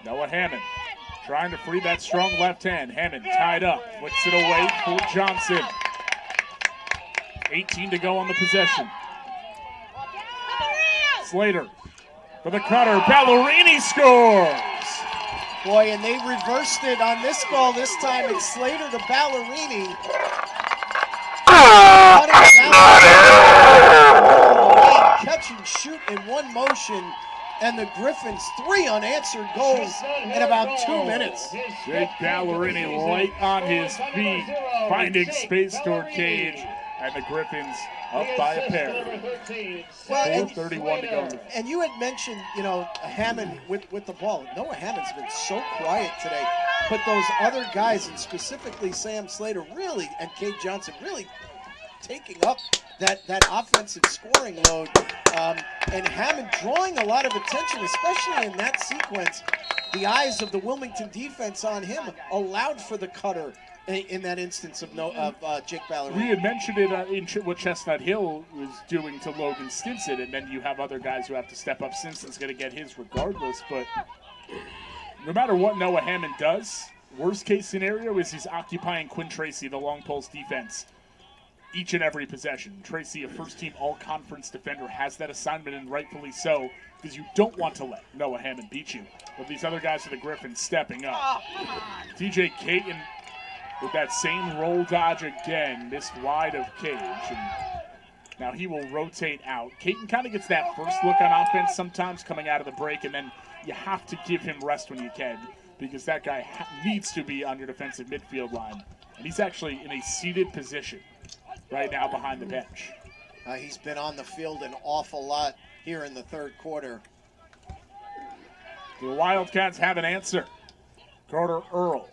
Noah Hammond trying to free that strong left hand. Hammond tied up. Flicks it away for Johnson. 18 to go on the possession. Slater for the cutter. Ballerini scores! Boy, and they reversed it on this goal. This time it's Slater to Ballerini. Catch and shoot in one motion. And the Griffins, 3 unanswered goals in about 2 minutes. Jake Ballerini light on his feet, finding space toward Cage. And the Griffins up by a pair. 4:31 to go. And you had mentioned, Hammond with the ball. Noah Hammond's been so quiet today. But those other guys, and specifically Sam Slater, really, and Cade Johnson, really taking up that offensive scoring load. And Hammond drawing a lot of attention, especially in that sequence. The eyes of the Wilmington defense on him allowed for the cutter in that instance of Jake Ballerini. We had mentioned it in what Chestnut Hill was doing to Logan Stinson, and then you have other guys who have to step up. Stinson's going to get his regardless, but no matter what Noah Hammond does, worst case scenario is he's occupying Quinn Tracy, the long post defense, each and every possession. Tracy, a first-team all-conference defender, has that assignment, and rightfully so, because you don't want to let Noah Hammond beat you. But these other guys for the Griffins stepping up. TJ Caton with that same roll dodge again, missed wide of Cage. And now he will rotate out. Caton kind of gets that first look on offense sometimes coming out of the break, and then you have to give him rest when you can, because that guy needs to be on your defensive midfield line. And he's actually in a seated position right now behind the bench. He's been on the field an awful lot here in the third quarter. The Wildcats have an answer. Carter Earl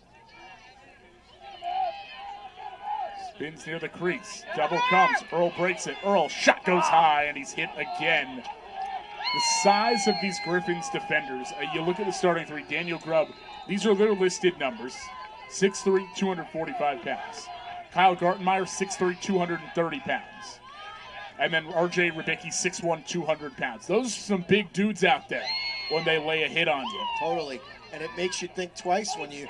spins near the crease. Double comes. Earl breaks it. Earl shot goes high, and he's hit again. The size of these Griffins defenders, you look at the starting three. Daniel Grubb, these are their listed numbers. 6'3", 245 pounds. Kyle Gartenmeyer, 6'3", 230 pounds. And then R.J. Rebicki, 6'1", 200 pounds. Those are some big dudes out there when they lay a hit on you. Totally. And it makes you think twice when you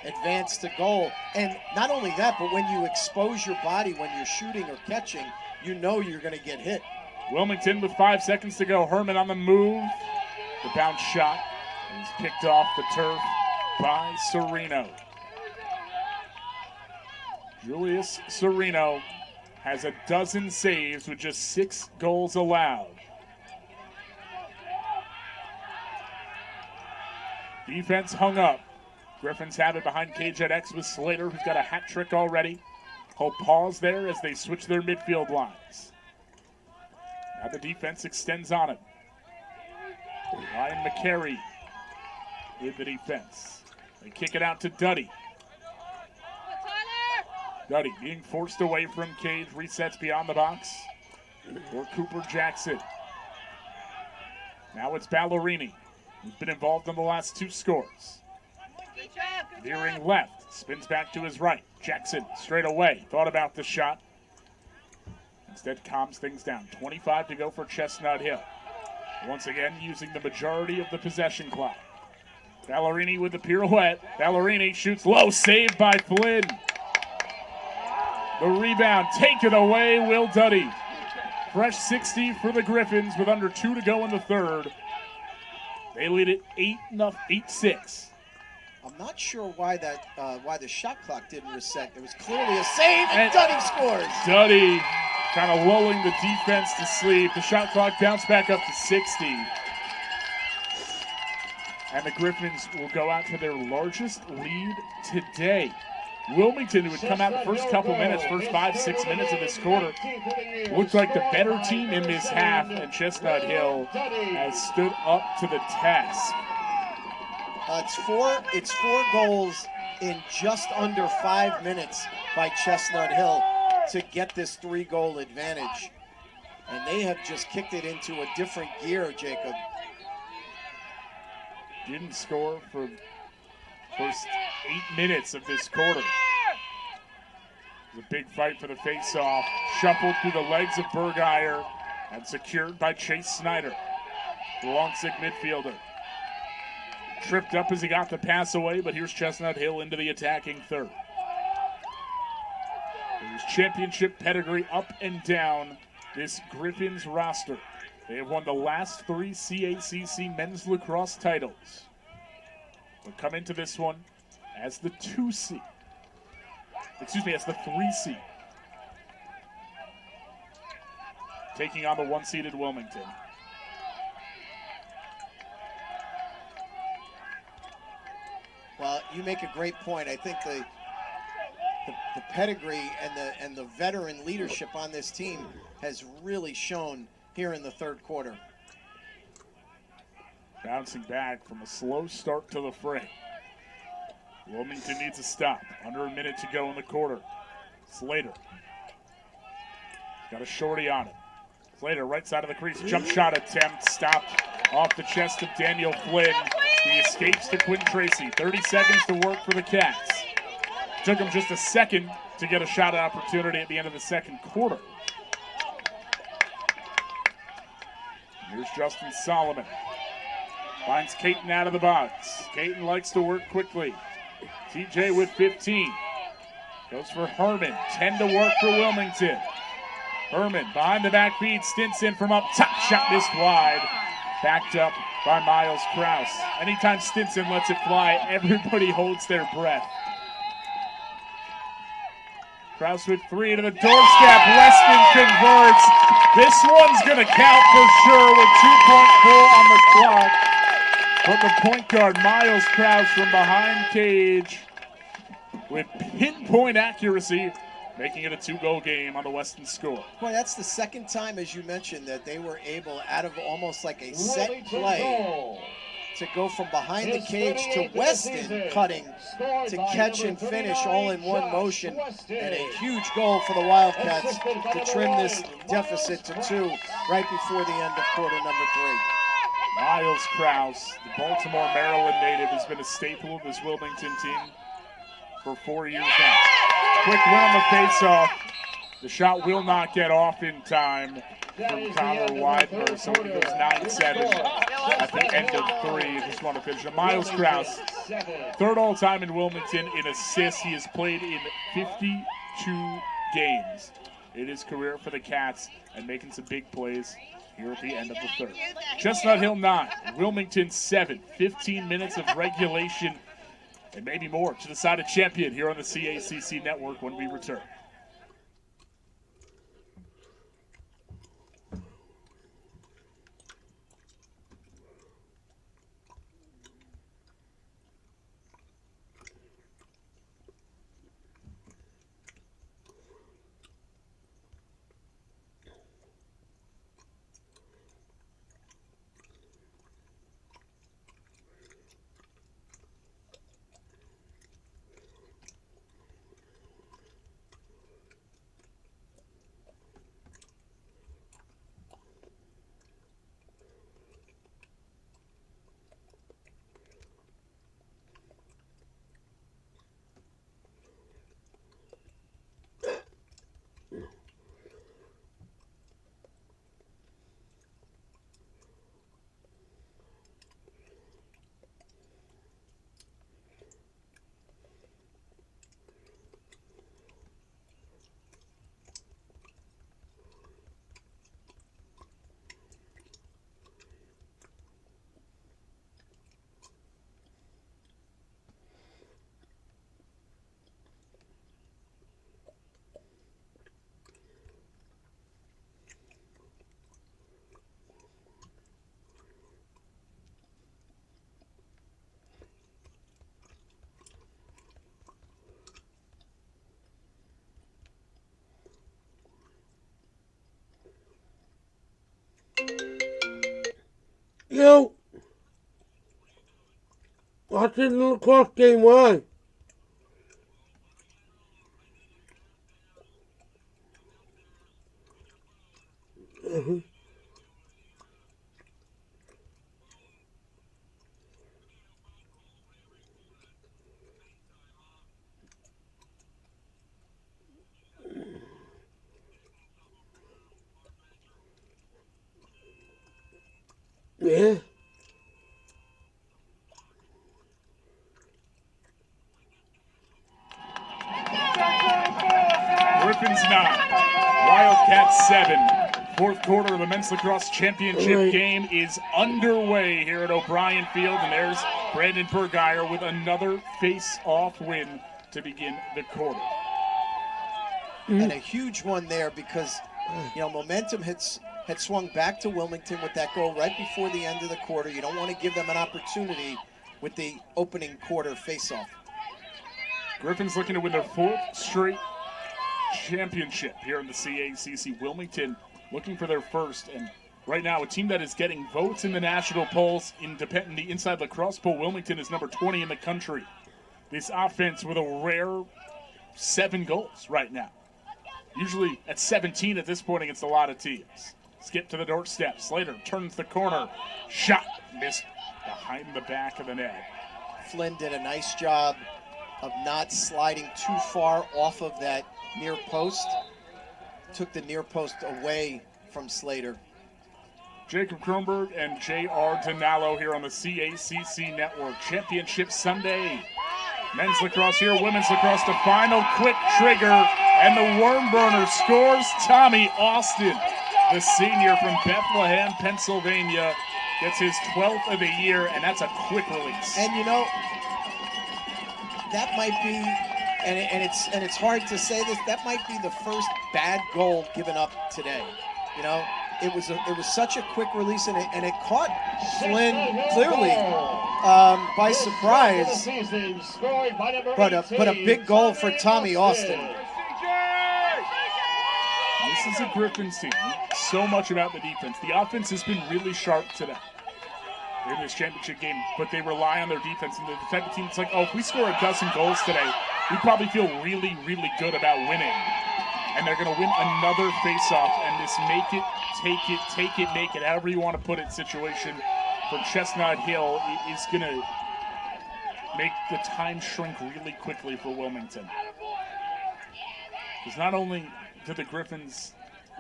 advance to goal. And not only that, but when you expose your body when you're shooting or catching, you know you're going to get hit. Wilmington with 5 seconds to go. Herman on the move. The bounce shot is picked off the turf by Sereno. Julius Sereno has a dozen saves with just 6 goals allowed. Defense hung up. Griffins have it behind Cage at X with Slater, who's got a hat trick already. He'll pause there as they switch their midfield lines. Now the defense extends on him. Ryan McCary with the defense. They kick it out to Duddy. Duddy being forced away from Cage, resets beyond the box for Cooper Jackson. Now it's Ballerini, who's been involved in the last 2 scores. Veering left, spins back to his right. Jackson straight away, thought about the shot. Instead calms things down. 25 to go for Chestnut Hill. Once again using the majority of the possession clock. Ballerini with the pirouette. Ballerini shoots low, saved by Flynn. The rebound taken away, Will Duddy. Fresh 60 for the Griffins with under 2 to go in the third. They lead it 8-6. I'm not sure why the shot clock didn't reset. There was clearly a save, and Duddy scores. Duddy kind of lulling the defense to sleep. The shot clock bounced back up to 60. And the Griffins will go out to their largest lead today. Wilmington, who had come out the first couple minutes, first 5-6 minutes of this quarter, looked like the better team in this half, and Chestnut Hill has stood up to the task. It's four goals in just under 5 minutes by Chestnut Hill to get this 3-goal advantage. And they have just kicked it into a different gear, Jacob. Didn't score for first 8 minutes of this quarter. It was a big fight for the face-off. Shuffled through the legs of Bergeyer and secured by Chase Snyder, the long-stick midfielder. Tripped up as he got the pass away, but here's Chestnut Hill into the attacking third. There's championship pedigree up and down this Griffins roster. They have won the last 3 CACC men's lacrosse titles. They'll come into this one as the 2 seed. As the 3 seed. Taking on the 1-seeded Wilmington. Well, you make a great point. I think the pedigree and the veteran leadership on this team has really shown here in the third quarter. Bouncing back from a slow start to the fray. Wilmington needs a stop. Under a minute to go in the quarter. Slater. Got a shorty on it. Slater, right side of the crease. Jump shot attempt. Stopped off the chest of Daniel Flynn. He escapes to Quinn Tracy. 30 seconds to work for the Cats. Took him just a second to get a shot opportunity at the end of the second quarter. Here's Justin Solomon. Finds Caton out of the box. Caton likes to work quickly. TJ with 15. Goes for Herman. 10 to work for Wilmington. Herman behind the back feed. Stinson from up top. Shot missed wide. Backed up by Miles Krause. Anytime Stinson lets it fly, everybody holds their breath. Krause with 3 into the doorstep. Weston converts. This one's going to count for sure with 2.4 on the clock. But the point guard, Miles Krause, from behind cage with pinpoint accuracy, making it a 2-goal game on the Weston score. Boy, that's the second time, as you mentioned, that they were able, out of almost like a set play, to go from behind the cage to Weston cutting to catch and finish all in one motion. And a huge goal for the Wildcats to trim this deficit to 2 right before the end of quarter number 3. Miles Krause, the Baltimore, Maryland native, has been a staple of this Wilmington team for 4 years now. Quick win on the faceoff. The shot will not get off in time from Connor Widener, so it goes 9-7 at the end of 3. Just want to finish it. Miles Krause, third all-time in Wilmington in assists. He has played in 52 games in his career for the Cats and making some big plays here at the end of the third. Chestnut Hill 9, Wilmington 7. 15 minutes of regulation and maybe more to decide a champion here on the CACC Network when we return. Yo, watching the lacrosse game, why? Yeah. Griffins 9, Wildcats 7. Fourth quarter of the men's lacrosse championship game is underway here at O'Brien Field, and there's Brandon Bergeyer with another face-off win to begin the quarter. And a huge one there because, momentum had swung back to Wilmington with that goal right before the end of the quarter. You don't want to give them an opportunity with the opening quarter face-off. Griffins looking to win their fourth straight championship here in the CACC. Wilmington looking for their first, and right now a team that is getting votes in the national polls in the Inside Lacrosse poll. Wilmington is number 20 in the country. This offense with a rare 7 goals right now. Usually at 17 at this point against a lot of teams. Skip to the doorstep. Slater turns the corner. Shot missed behind the back of the net. Flynn did a nice job of not sliding too far off of that near post. Took the near post away from Slater. Jacob Kronberg and J.R. Donallo here on the CACC Network. Championship Sunday. Men's lacrosse here, women's lacrosse. The final quick trigger, and the worm burner scores. Tommy Austin, the senior from Bethlehem, Pennsylvania, gets his 12th of the year, and that's a quick release. And that might be, and it's hard to say this, that might be the first bad goal given up today. It was such a quick release, and it caught Flynn clearly by surprise. But a big goal for Tommy Austin. This is a Griffins team. So much about the defense. The offense has been really sharp today in this championship game, but they rely on their defense. And the type of team, it's like, if we score a dozen goals today, we probably feel really, really good about winning. And they're going to win another face-off, and this make it, make it, however you want to put it, situation for Chestnut Hill is going to make the time shrink really quickly for Wilmington. Because not only do the Griffins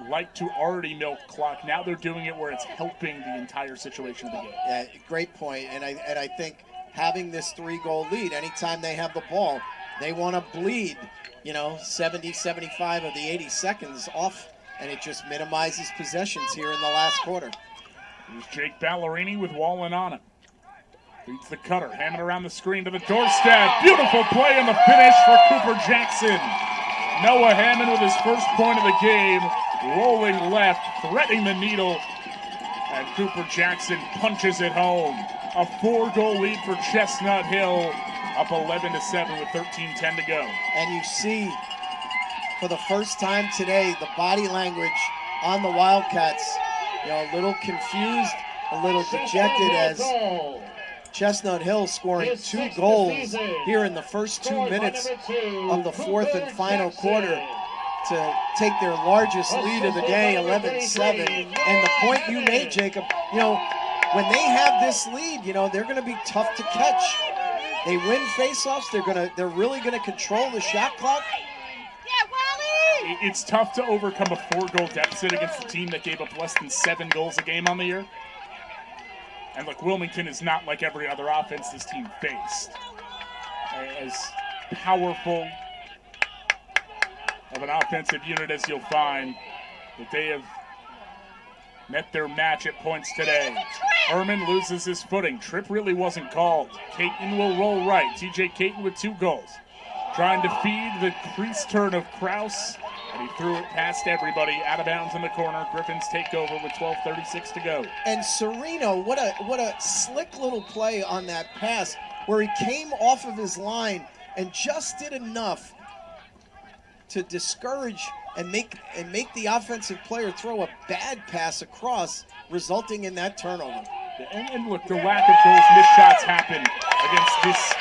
like to already milk clock, now they're doing it where it's helping the entire situation of the game. Yeah, great point. And I think having this 3-goal lead, anytime they have the ball, they want to bleed 70, 75 of the 80 seconds off, and it just minimizes possessions here in the last quarter. Here's Jake Ballerini with Wallen on him. Beats the cutter, hamming around the screen to the doorstep. Beautiful play in the finish for Cooper Jackson. Noah Hammond with his first point of the game, rolling left, threading the needle, and Cooper Jackson punches it home. A 4-goal lead for Chestnut Hill. Up 11-7 with 13:10 to go. And you see, for the first time today, the body language on the Wildcats, a little confused, a little dejected as Chestnut Hill scoring 2 goals here in the first 2 minutes of the fourth and final quarter to take their largest lead of the day, 11-7. And the point you made, Jacob, when they have this lead, they're going to be tough to catch. They win faceoffs. They're really gonna control the shot clock. It's tough to overcome a 4-goal deficit against a team that gave up less than 7 goals a game on the year. And look, Wilmington is not like every other offense this team faced. As powerful of an offensive unit as you'll find, that they have met their match at points today. Herman loses his footing. Trip really wasn't called. Caton will roll right. TJ Caton with 2 goals. Trying to feed the crease turn of Kraus, and he threw it past everybody, out of bounds in the corner. Griffins take over with 12:36 to go. And Serino, what a slick little play on that pass, where he came off of his line and just did enough to discourage and make the offensive player throw a bad pass across, resulting in that turnover. And look, the lack of goals, missed shots happen against this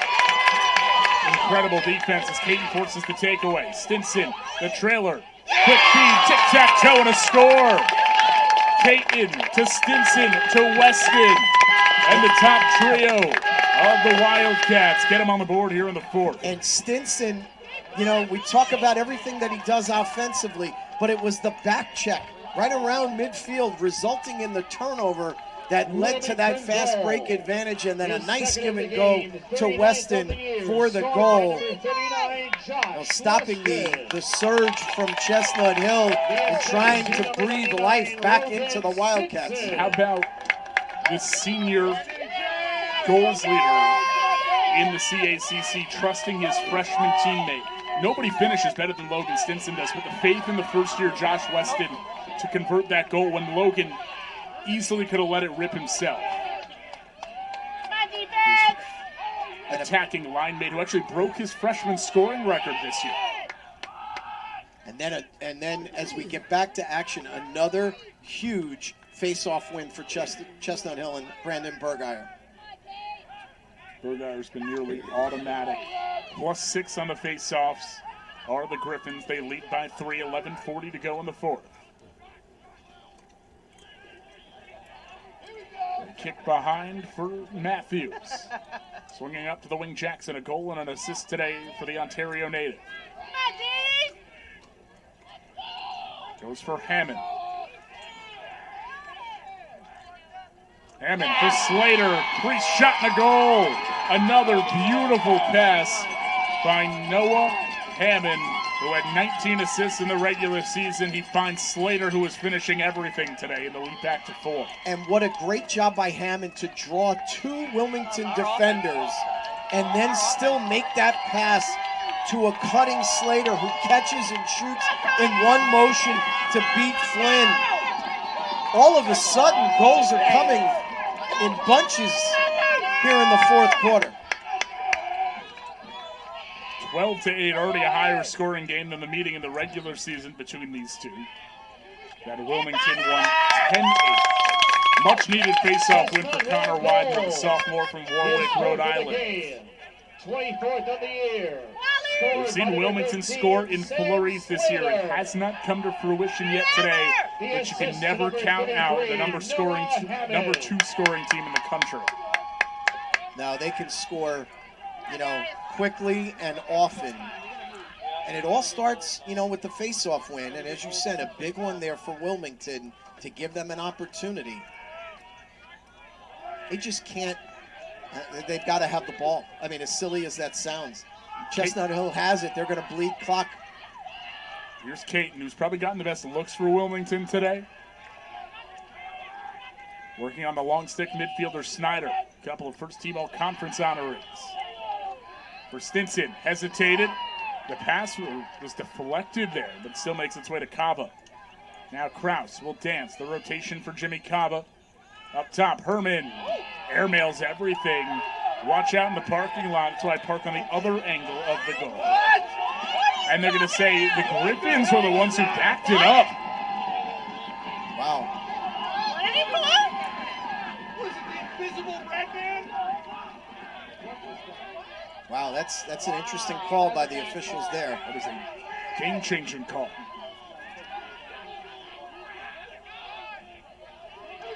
incredible defense as Caton forces the takeaway. Stinson, the trailer, quick feed, tic-tac-toe, and a score. Caton to Stinson to Weston, and the top trio of the Wildcats get him on the board here in the fourth. And Stinson, you know, we talk about everything that he does offensively, but it was the back check right around midfield resulting in the turnover that led to that fast break advantage, and then a nice give and go to Weston for the goal. Well, stopping the surge from Chestnut Hill and trying to breathe life back into the Wildcats. How about the senior goals leader in the CACC trusting his freshman teammate? Nobody finishes better than Logan Stinson does, but the faith in the first-year Josh Weston to convert that goal when Logan easily could have let it rip himself. His attacking line mate who actually broke his freshman scoring record this year. And then as we get back to action, another huge face-off win for Chestnut Hill and Brandon Bergeyer. Bergeyer's been nearly automatic. +6 on the face-offs are the Griffins. They lead by 3, 11:40 to go in the fourth. Kick behind for Matthews. Swinging up to the wing, Jackson. A goal and an assist today for the Ontario native. Goes for Hammond. Hammond for Slater. Priest shot and a goal. Another beautiful pass by Noah Hammond, who had 19 assists in the regular season. He finds Slater, who is finishing everything today in the lead back to 4. And what a great job by Hammond to draw 2 Wilmington defenders and then still make that pass to a cutting Slater who catches and shoots in one motion to beat Flynn. All of a sudden, goals are coming in bunches here in the fourth quarter. 12-8, already a higher scoring game than the meeting in the regular season between these two. That Wilmington won 10-8. Much needed face-off win for Connor Widener, the sophomore from Warwick, Rhode Island. 24th of the year. We've seen Wilmington score in flurries this year. It has not come to fruition yet today, but you can never count out the number 2 scoring team in the country. Now they can score, you know, quickly and often. And it all starts, you know, with the face-off win. And as you said, a big one there for Wilmington to give them an opportunity. They just can't, they've got to have the ball. I mean, as silly as that sounds. Chestnut Hill has it. They're going to bleed clock. Here's Caton, who's probably gotten the best looks for Wilmington today. Working on the long stick midfielder Snyder. A couple of first-team all-conference honorees. For Stinson, hesitated. The pass was deflected there, but still makes its way to Cava. Now Kraus will dance. The rotation for Jimmy Cava. Up top, Herman airmails everything. Watch out in the parking lot. That's why I park on the other angle of the goal. And they're going to say the Griffins were the ones who backed it up. Wow. Wow, that's an interesting call by the officials there. That is a game-changing call.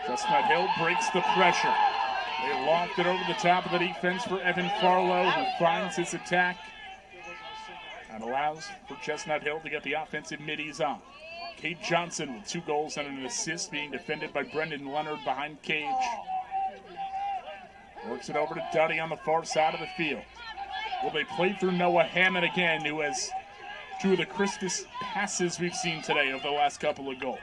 Chestnut Hill breaks the pressure. They loft it over the top of the defense for Evan Farlow, who finds his attack and allows for Chestnut Hill to get the offensive middies on. Cade Johnson with 2 goals and an assist, being defended by Brendan Leonard behind Cage. Works it over to Duddy on the far side of the field. Will they play through Noah Hammond again, who has 2 of the crispest passes we've seen today of the last couple of goals?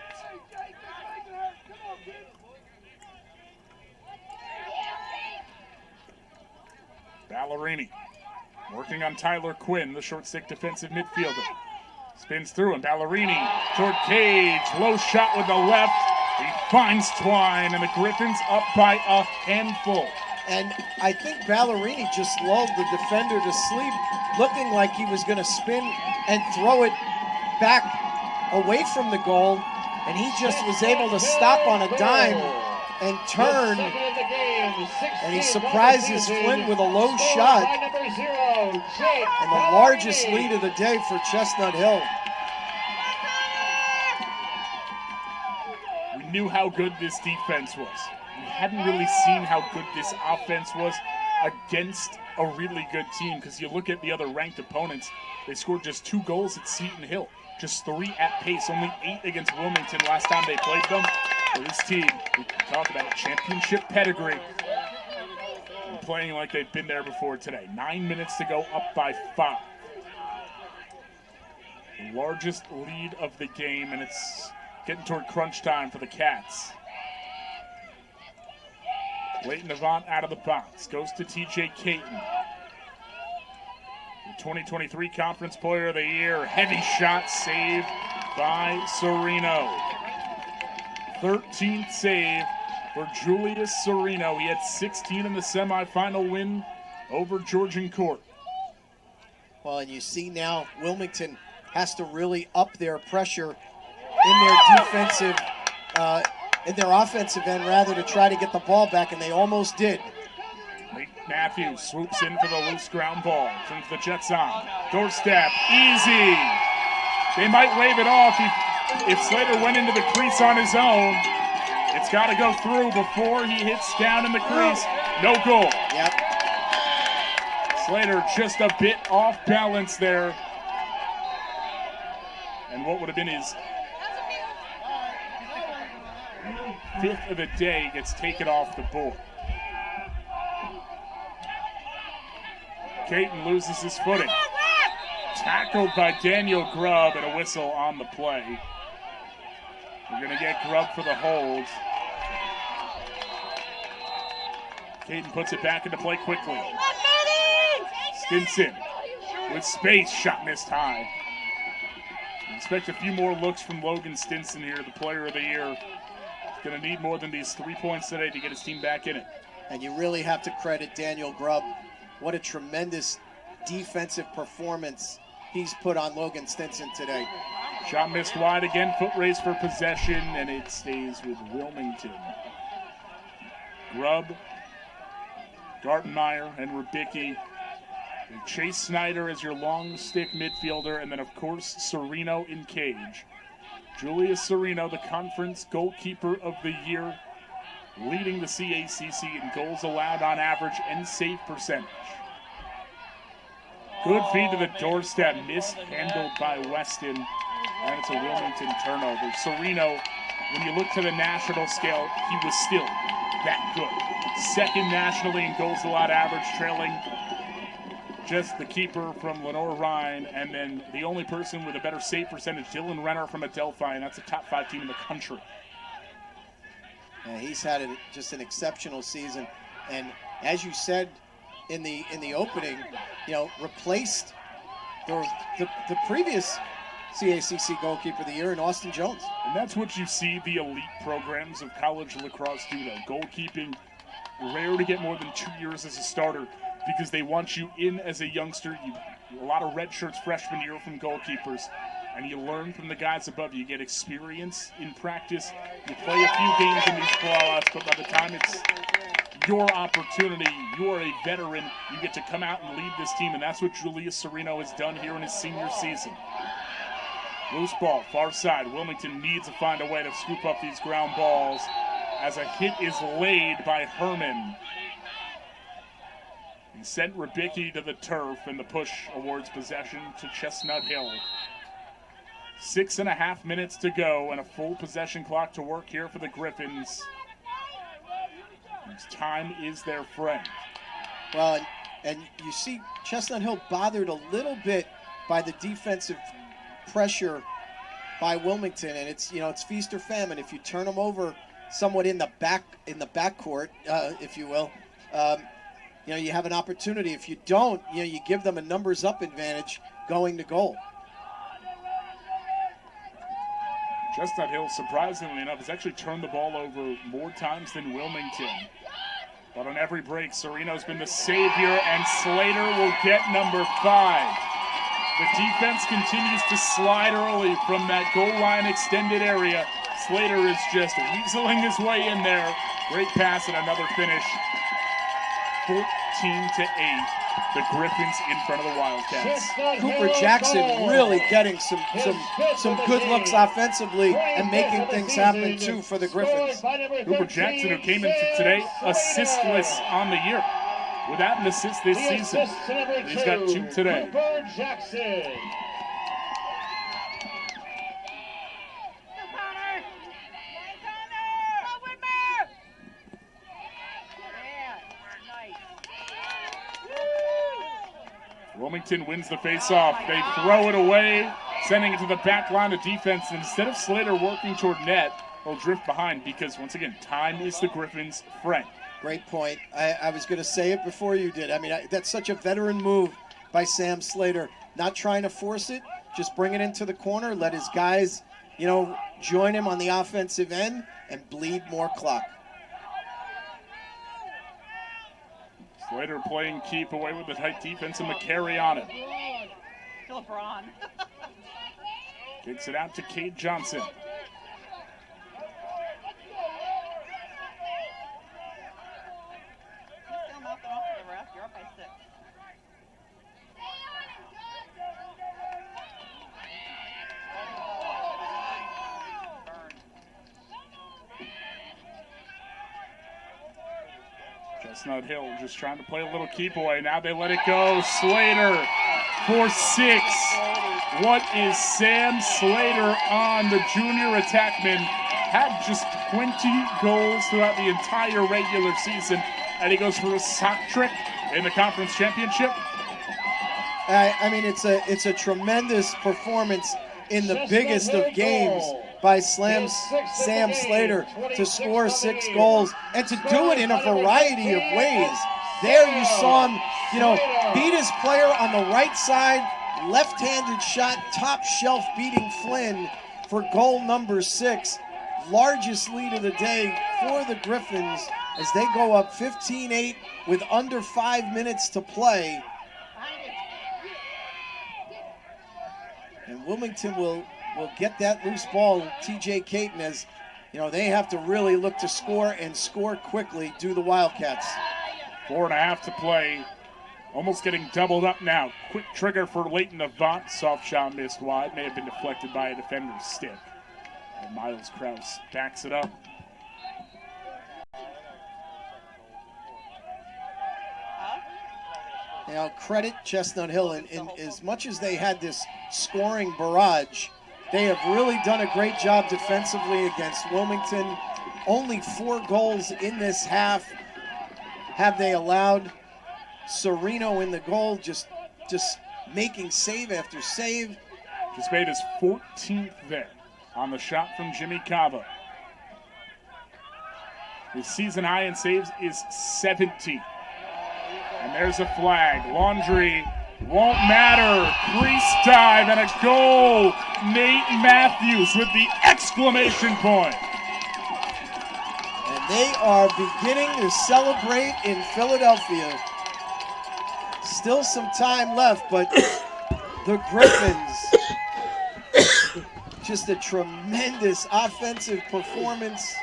Ballerini working on Tyler Quinn, the short stick defensive midfielder. Spins through, and Ballerini toward Cage. Low shot with the left. He finds Twine, and the Griffins up by a handful. And I think Ballerini just lulled the defender to sleep, looking like he was going to spin and throw it back away from the goal, and he just was able to stop on a dime and turn, and he surprises Flynn with a low shot, and the largest lead of the day for Chestnut Hill. We knew how good this defense was. We hadn't really seen how good this offense was against a really good team, because you look at the other ranked opponents, they scored just 2 goals at Seton Hill, just 3 at pace, only 8 against Wilmington last time they played them. So this team, we talk about championship pedigree, and playing like they've been there before today. 9 minutes to go, up by 5. The largest lead of the game, and it's getting toward crunch time for the Cats. Leighton Avant out of the box, goes to TJ Caton. The 2023 Conference Player of the Year, heavy shot saved by Serino. 13th save for Julius Serino. He had 16 in the semifinal win over Georgian Court. Well, and you see now Wilmington has to really up their pressure in their defensive, in their offensive end, rather, to try to get the ball back, and they almost did. Nate Matthews swoops in for the loose ground ball. Turns the Jets on. Doorstep, easy. They might wave it off if Slater went into the crease on his own. It's got to go through before he hits down in the crease. No goal. Yep. Slater just a bit off balance there. And what would have been his 5th of the day gets taken off the board. Caton loses his footing. Tackled by Daniel Grubb, and a whistle on the play. We're going to get Grubb for the hold. Caton puts it back into play quickly. Stinson with space, shot missed high. Expect a few more looks from Logan Stinson here, the Player of the Year. He's going to need more than these 3 points today to get his team back in it. And you really have to credit Daniel Grubb. What a tremendous defensive performance he's put on Logan Stinson today. Shot missed wide again, foot race for possession, and it stays with Wilmington. Grubb, Gartenmeyer, and Rubicki. Chase Snyder as your long stick midfielder, and then of course Serino in cage. Julius Serino, the conference goalkeeper of the year, leading the CACC in goals allowed on average and save percentage. Good feed to the doorstep, mishandled by Weston, and it's a Wilmington turnover. Serino, when you look to the national scale, he was still that good. Second nationally in goals allowed average, trailing just the keeper from Lenore Rhine, and then the only person with a better save percentage, Dylan Renner from Adelphi, and that's a top 5 team in the country. Yeah, he's had just an exceptional season, and as you said in the opening, replaced the previous CACC goalkeeper of the year in Austin Jones. And that's what you see the elite programs of college lacrosse do, though. Goalkeeping, rare to get more than 2 years as a starter, because they want you in as a youngster. A lot of red shirts freshman year from goalkeepers, and you learn from the guys above you. You get experience in practice. You play a few games in these blowouts, but by the time it's your opportunity, you're a veteran, you get to come out and lead this team, and that's what Julius Serino has done here in his senior season. Loose ball, far side. Wilmington needs to find a way to scoop up these ground balls as a hit is laid by Herman. He sent Rubicki to the turf, and the push awards possession to Chestnut Hill. 6.5 minutes to go, and a full possession clock to work here for the Griffins. Time is their friend. Well, and you see Chestnut Hill bothered a little bit by the defensive pressure by Wilmington, and it's feast or famine. If you turn them over somewhat in the backcourt, if you will, you have an opportunity. If you don't, you give them a numbers up advantage going to goal. Chestnut Hill, surprisingly enough, has actually turned the ball over more times than Wilmington. But on every break, Serino's been the savior, and Slater will get number 5. The defense continues to slide early from that goal line extended area. Slater is just weaseling his way in there Great pass and another finish. 14-8. The Griffins in front of the Wildcats. Cooper Jackson really getting some good looks offensively and making things happen too for the Griffins. Cooper Jackson, who came into today assistless on the year, without an assist this season. He's got 2 today. Cooper Jackson. Wilmington wins the face-off. They throw it away, sending it to the back line of defense. And instead of Slater working toward net, they'll drift behind because, once again, time is the Griffins' friend. Great point. I was going to say it before you did. I mean, that's such a veteran move by Sam Slater. Not trying to force it, just bring it into the corner, let his guys, join him on the offensive end and bleed more clock. Slater playing keep away with the tight defense and McCary on it. LeBron. Kicks it out to Cade Johnson. Still nothing off to the ref. You're up by 6. Chestnut Hill just trying to play a little keep away. Now they let it go. Slater for 6. What is Sam Slater on? The junior attackman had just 20 goals throughout the entire regular season, and he goes for a sock trick in the conference championship. I mean, it's a tremendous performance in the biggest of games by Sam Slater to score 6 goals and to do it in a variety of ways. There you saw him, beat his player on the right side, left-handed shot, top shelf beating Flynn for goal number 6. Largest lead of the day for the Griffins as they go up 15-8 with under 5 minutes to play. And Wilmington will get that loose ball. TJ Caton, as they have to really look to score and score quickly, do the Wildcats. 4.5 to play. Almost getting doubled up now. Quick trigger for Leighton Avant. Soft shot missed wide. May have been deflected by a defender's stick. And Miles Krause backs it up. Credit Chestnut Hill, in as much as they had this scoring barrage, they have really done a great job defensively against Wilmington. Only 4 goals in this half have they allowed. Sereno in the goal, just making save after save. Just made his 14th there on the shot from Jimmy Cava. His season high in saves is 17. And there's a flag. Laundry won't matter. Crease dive and a goal. Nate Matthews with the exclamation point. And they are beginning to celebrate in Philadelphia. Still some time left, but the Griffins, just a tremendous offensive performance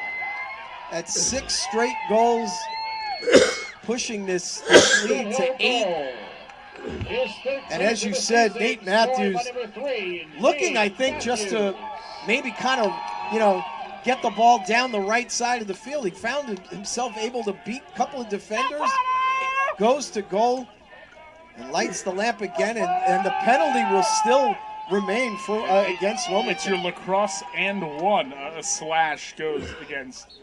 at 6 straight goals, pushing this lead to 8. And as you said, Nate Matthews looking, I think, just to maybe kind of, get the ball down the right side of the field. He found himself able to beat a couple of defenders, goes to goal, and lights the lamp again, and the penalty will still remain for against Wilmington. It's your lacrosse and 1. A slash goes against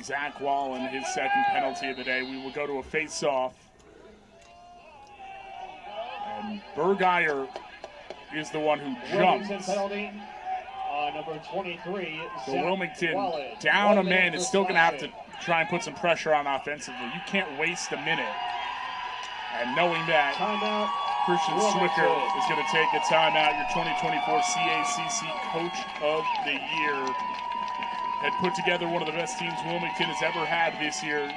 Zach Wall and his second penalty of the day. We will go to a face-off. And Bergeyer is the one who jumps. Penalty. Number 23. So Wilmington down a man is still going to have to try and put some pressure on offensively. You can't waste a minute. And knowing that, Christian Swicker is going to take a timeout. Your 2024 CACC Coach of the Year had put together one of the best teams Wilmington has ever had this year.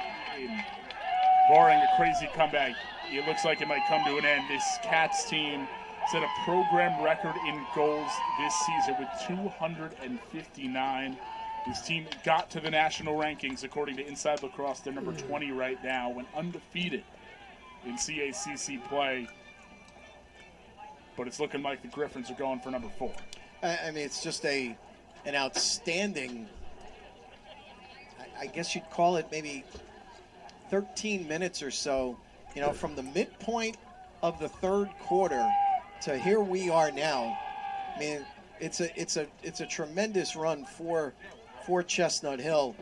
Barring a crazy comeback, it looks like it might come to an end. This Cats team set a program record in goals this season with 259. His team got to the national rankings, according to Inside Lacrosse. They're number 20 right now, went undefeated in CACC play. But it's looking like the Griffins are going for number 4. I mean, it's just an outstanding, I guess you'd call it maybe 13 minutes or so, you know, from the midpoint of the third quarter to here we are now. I mean, it's a tremendous run for Chestnut Hill,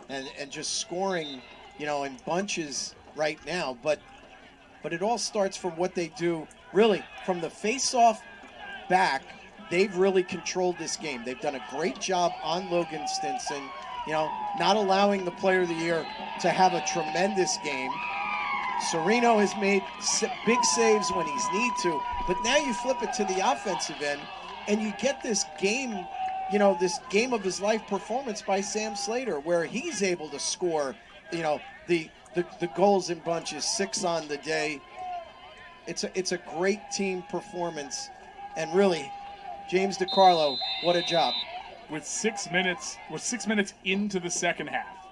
and just scoring, you know, in bunches right now. But it all starts from what they do, really, from the face-off back. They've really controlled this game. They've done a great job on Logan Stinson, you know, not allowing the Player of the Year to have a tremendous game. Sereno has made big saves when he's need to, but now you flip it to the offensive end, and you get this game, you know, this game of his life performance by Sam Slater, where he's able to score, you know, the goals in bunches, 6 on the day. It's a great team performance, and really, James DiCarlo, what a job. With 6 minutes into the second half,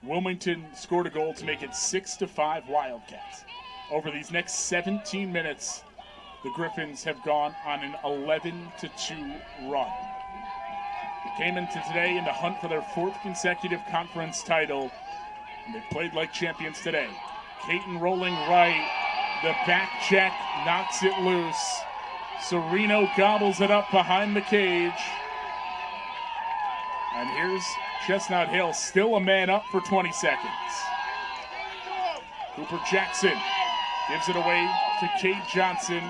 Wilmington scored a goal to make it 6-5 Wildcats. Over these next 17 minutes, the Griffins have gone on an 11-2 run. They came into today in the hunt for their 4th consecutive conference title, and they played like champions today. Caton rolling right, the back check knocks it loose. Sereno gobbles it up behind the cage. And here's Chestnut Hill, still a man up for 20 seconds. Cooper Jackson gives it away to Cade Johnson,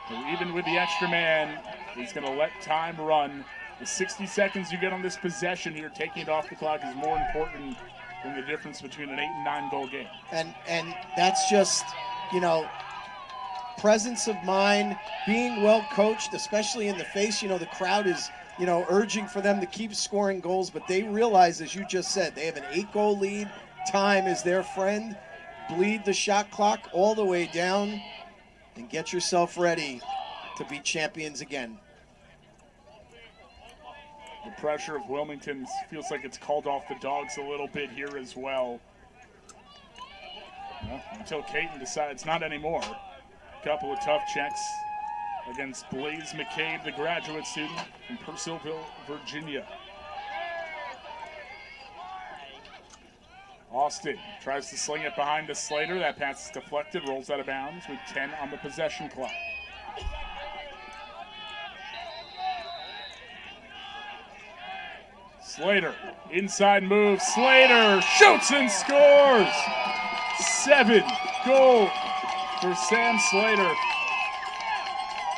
who even with the extra man, he's going to let time run. The 60 seconds you get on this possession here, taking it off the clock, is more important than the difference between an 8 and 9 goal game. And that's just, you know, presence of mind, being well coached, especially in the face. You know, the crowd is, you know, urging for them to keep scoring goals, but they realize, as you just said, they have an 8-goal lead. Time is their friend. Bleed the shot clock all the way down and get yourself ready to be champions again. The pressure of Wilmington feels like it's called off the Dogs a little bit here as well. Well, until Caton decides not anymore. A couple of tough checks against Blaze McCabe, the graduate student from Purcellville, Virginia. Austin tries to sling it behind to Slater. That pass is deflected, rolls out of bounds with 10 on the possession clock. Slater, inside move, Slater shoots and scores! 7 goals for Sam Slater.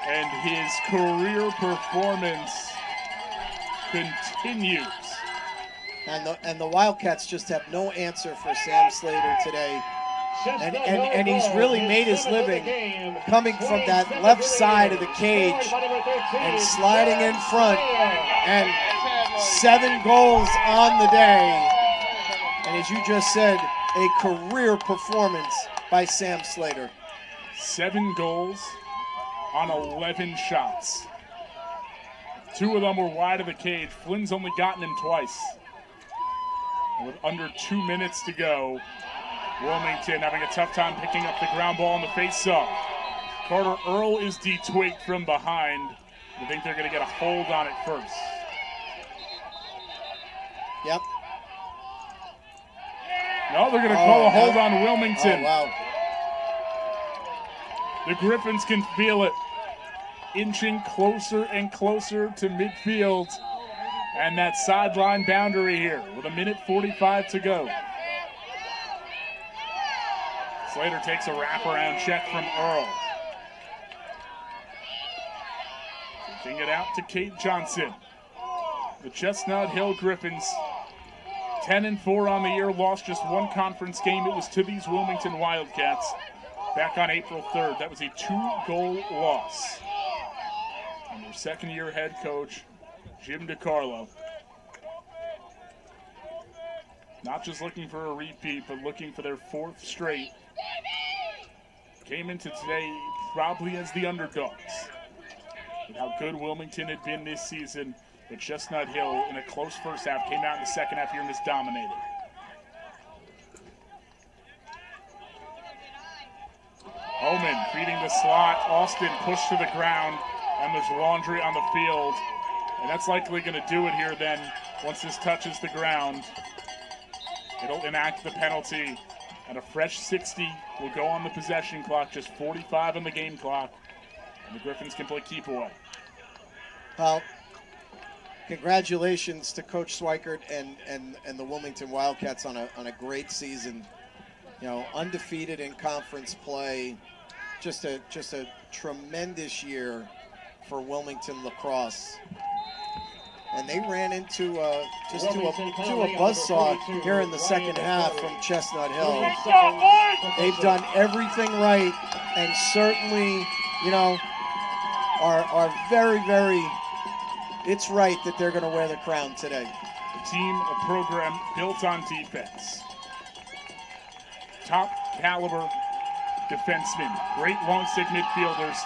And his career performance continues. And the Wildcats just have no answer for Sam Slater today. And he's really made his living coming from that left side of the cage and sliding in front. And 7 goals on the day. And as you just said, a career performance by Sam Slater. 7 goals on 11 shots. 2 of them were wide of the cage. Flynn's only gotten him twice. And with under 2 minutes to go, Wilmington having a tough time picking up the ground ball in the face-off. Carter Earl is detwigged from behind. I think they're going to get a hold on it first. Yep. No, they're going to call a hold on Wilmington. Oh, wow. The Griffins can feel it. Inching closer and closer to midfield. And that sideline boundary here with 1:45 to go. Slater takes a wraparound check from Earl. Kicking it out to Cade Johnson. The Chestnut Hill Griffins, 10-4 on the year, lost just 1 conference game. It was to these Wilmington Wildcats back on April 3rd. That was a 2-goal loss. And their second-year head coach, Jim DiCarlo, not just looking for a repeat, but looking for their 4th straight. Came into today probably as the underdogs. With how good Wilmington had been this season, But Chestnut Hill, in a close first half, came out in the second half here and was dominated. Omen feeding the slot. Austin pushed to the ground, and there's laundry on the field. And that's likely going to do it here then. Once this touches the ground, it'll enact the penalty. And a fresh 60 will go on the possession clock, just 45 on the game clock. And the Griffins can play keep away. Well, congratulations to Coach Swikert and the Wilmington Wildcats on a great season. You know, undefeated in conference play. Just a tremendous year for Wilmington lacrosse. And they ran into a buzzsaw here in the second half from Chestnut Hill. They've done everything right, and certainly, you know, are very, very. It's right that they're going to wear the crown today. A team, a program built on defense. Top caliber defensemen, great long stick midfielders,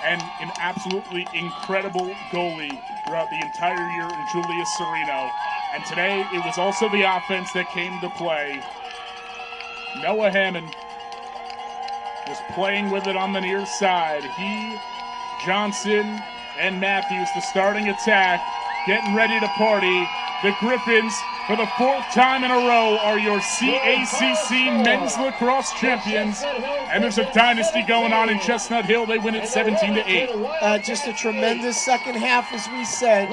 and an absolutely incredible goalie throughout the entire year in Julius Serino. And today, it was also the offense that came to play. Noah Hammond was playing with it on the near side. He, Johnson, and Matthews, the starting attack, getting ready to party. The Griffins, for the fourth time in a row, are your CACC men's lacrosse champions. And there's a dynasty going on in Chestnut Hill. They win it 17-8. Just a tremendous second half, as we said.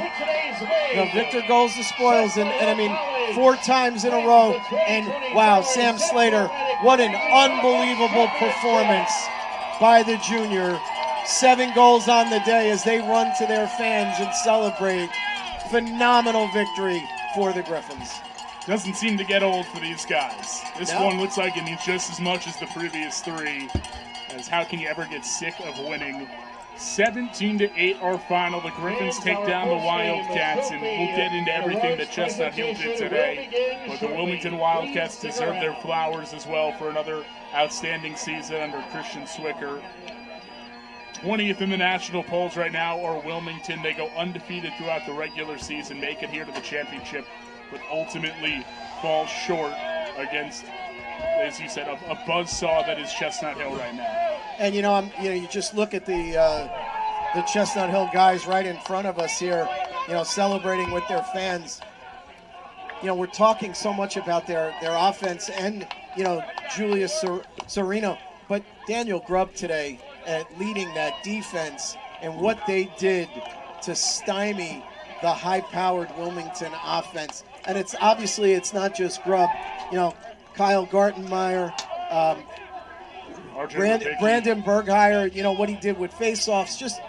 You know, Victor goes the spoils, and I mean, 4 times in a row. And wow, Sam Slater, what an unbelievable performance by the junior. 7 goals on the day as they run to their fans and celebrate. Phenomenal victory for the Griffins. Doesn't seem to get old for these guys. This one looks like it needs just as much as the previous 3. As how can you ever get sick of winning? 17-8 our final. The Griffins take down the Wildcats, and we'll get into everything that Chestnut Hill did today. But the Wilmington Wildcats deserve their flowers as well for another outstanding season under Christian Swicker. 20th in the national polls right now are Wilmington. They go undefeated throughout the regular season, make it here to the championship, but ultimately fall short against, as you said, a buzzsaw that is Chestnut Hill right now. And you just look at the Chestnut Hill guys right in front of us here, celebrating with their fans. We're talking so much about their offense and Julius Serino, but Daniel Grubb today at leading that defense and what they did to stymie the high-powered Wilmington offense. And it's not just Grubb. Kyle Gartenmeyer, Brandon Bergheyer, what he did with faceoffs. Just,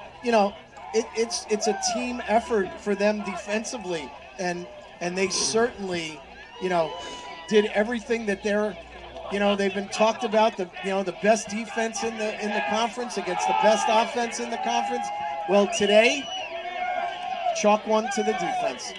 it's a team effort for them defensively. And they certainly, did everything that they've been talked about, the best defense in the conference against the best offense in the conference. Well, today, chalk one to the defense.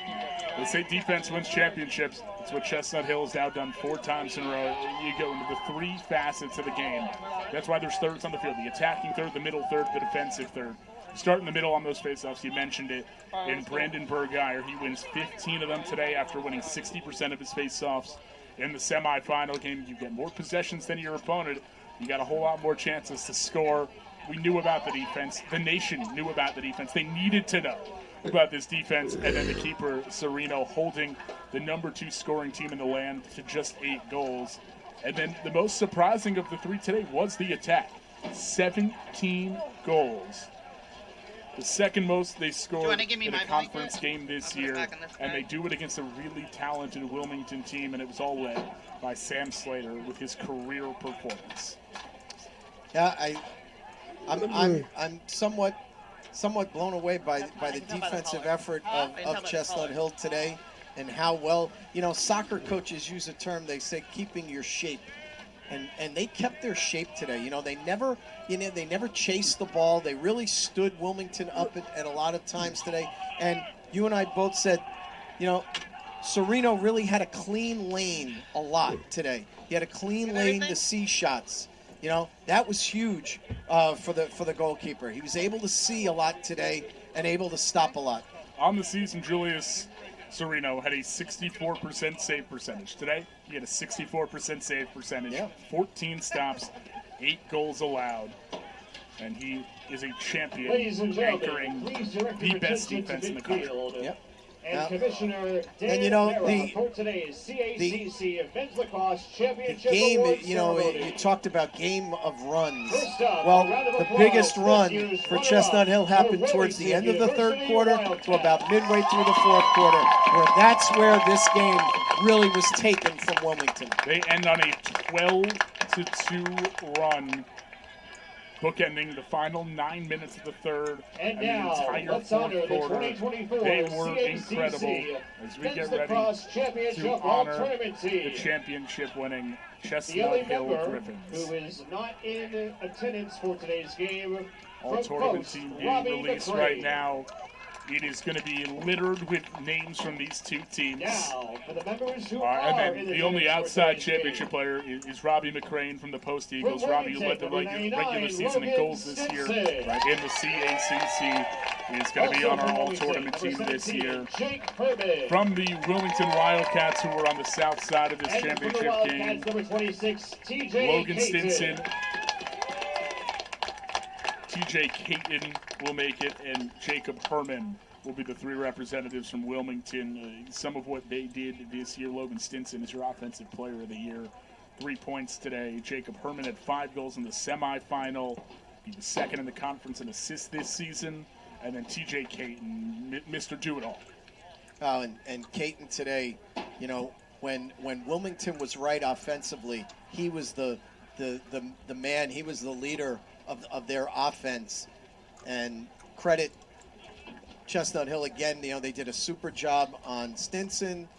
They say defense wins championships. It's what Chestnut Hill has now done 4 times in a row. You go into the 3 facets of the game. That's why there's thirds on the field. The attacking third, the middle third, the defensive third. Start in the middle on those faceoffs. You mentioned it. In Brandon Bergheyer, he wins 15 of them today after winning 60% of his faceoffs. In the semifinal game, you get more possessions than your opponent. You got a whole lot more chances to score. We knew about the defense. The nation knew about the defense. They needed to know about this defense. And then the keeper, Serino, holding the number 2 scoring team in the land to just 8 goals. And then the most surprising of the 3 today was the attack. 17 goals. The second most they scored in a conference game this year, and they do it against a really talented Wilmington team, and it was all led by Sam Slater with his career performance. Yeah, I'm somewhat blown away by the defensive effort of Chestnut Hill today, and how well, soccer coaches use a term, they say keeping your shape. And they kept their shape today. They never chased the ball. They really stood Wilmington up at a lot of times today. And you and I both said, Serino really had a clean lane a lot today. He had a clean lane to see shots. That was huge for the goalkeeper. He was able to see a lot today and able to stop a lot. On the season, Julius Sereno had a 64% save percentage. Today, he had a 64% save percentage, 14 stops, 8 goals allowed, and he is a champion anchoring the best defense in the country. Yep. And Commissioner Dan and you know, Mera for today's CACC Men's Lacrosse the Championship game, Award you know, ceremony. you talked about game of runs. First up, Well, a round of the applause biggest this run year's for runner-up, Chestnut Hill happened the towards the end of the third University quarter Wildcats. to about midway through the fourth quarter, where that's where this game really was taken from Wilmington. They end on a 12-2 run, bookending the final 9 minutes of the third And the now, entire let's fourth honor the quarter. 2024 They were CACC incredible as we Men's get ready Lacrosse Championship to All honor Tournament the team. championship-winning The Chestnut only Hill member Griffins. who is not in attendance for today's game All from tournament Post, team being Robbie released McCray. right now. It is going to be littered with names from these two teams. Now, for the members who And are then in the only attendance for outside today's championship game. player is Robbie McCrane from the Post Eagles. From Robbie, who led the Wilmington, number regular 99, season in Logan goals this year Stinson. right in the CACC. He's going to be Also on our from all-tournament Wilmington, team number this 17, year. Jake Herman. From the Wilmington Wildcats, who were on the south side of this And from the championship Wildcats, game, number 26, TJ Logan Caton. Stinson, TJ Caton will make it, and Jacob Herman will be the 3 representatives from Wilmington. Some of what they did this year, Logan Stinson is your offensive player of the year. 3 points today. Jacob Herman had 5 goals in the semifinal. He was second in the conference in assists this season. And then TJ Caton, Mr. Do-It-All. Oh, and Caton today, you know, when Wilmington was right offensively, he was the man. He was the leader of their offense. And credit Chestnut Hill again. You know, they did a super job on Stinson.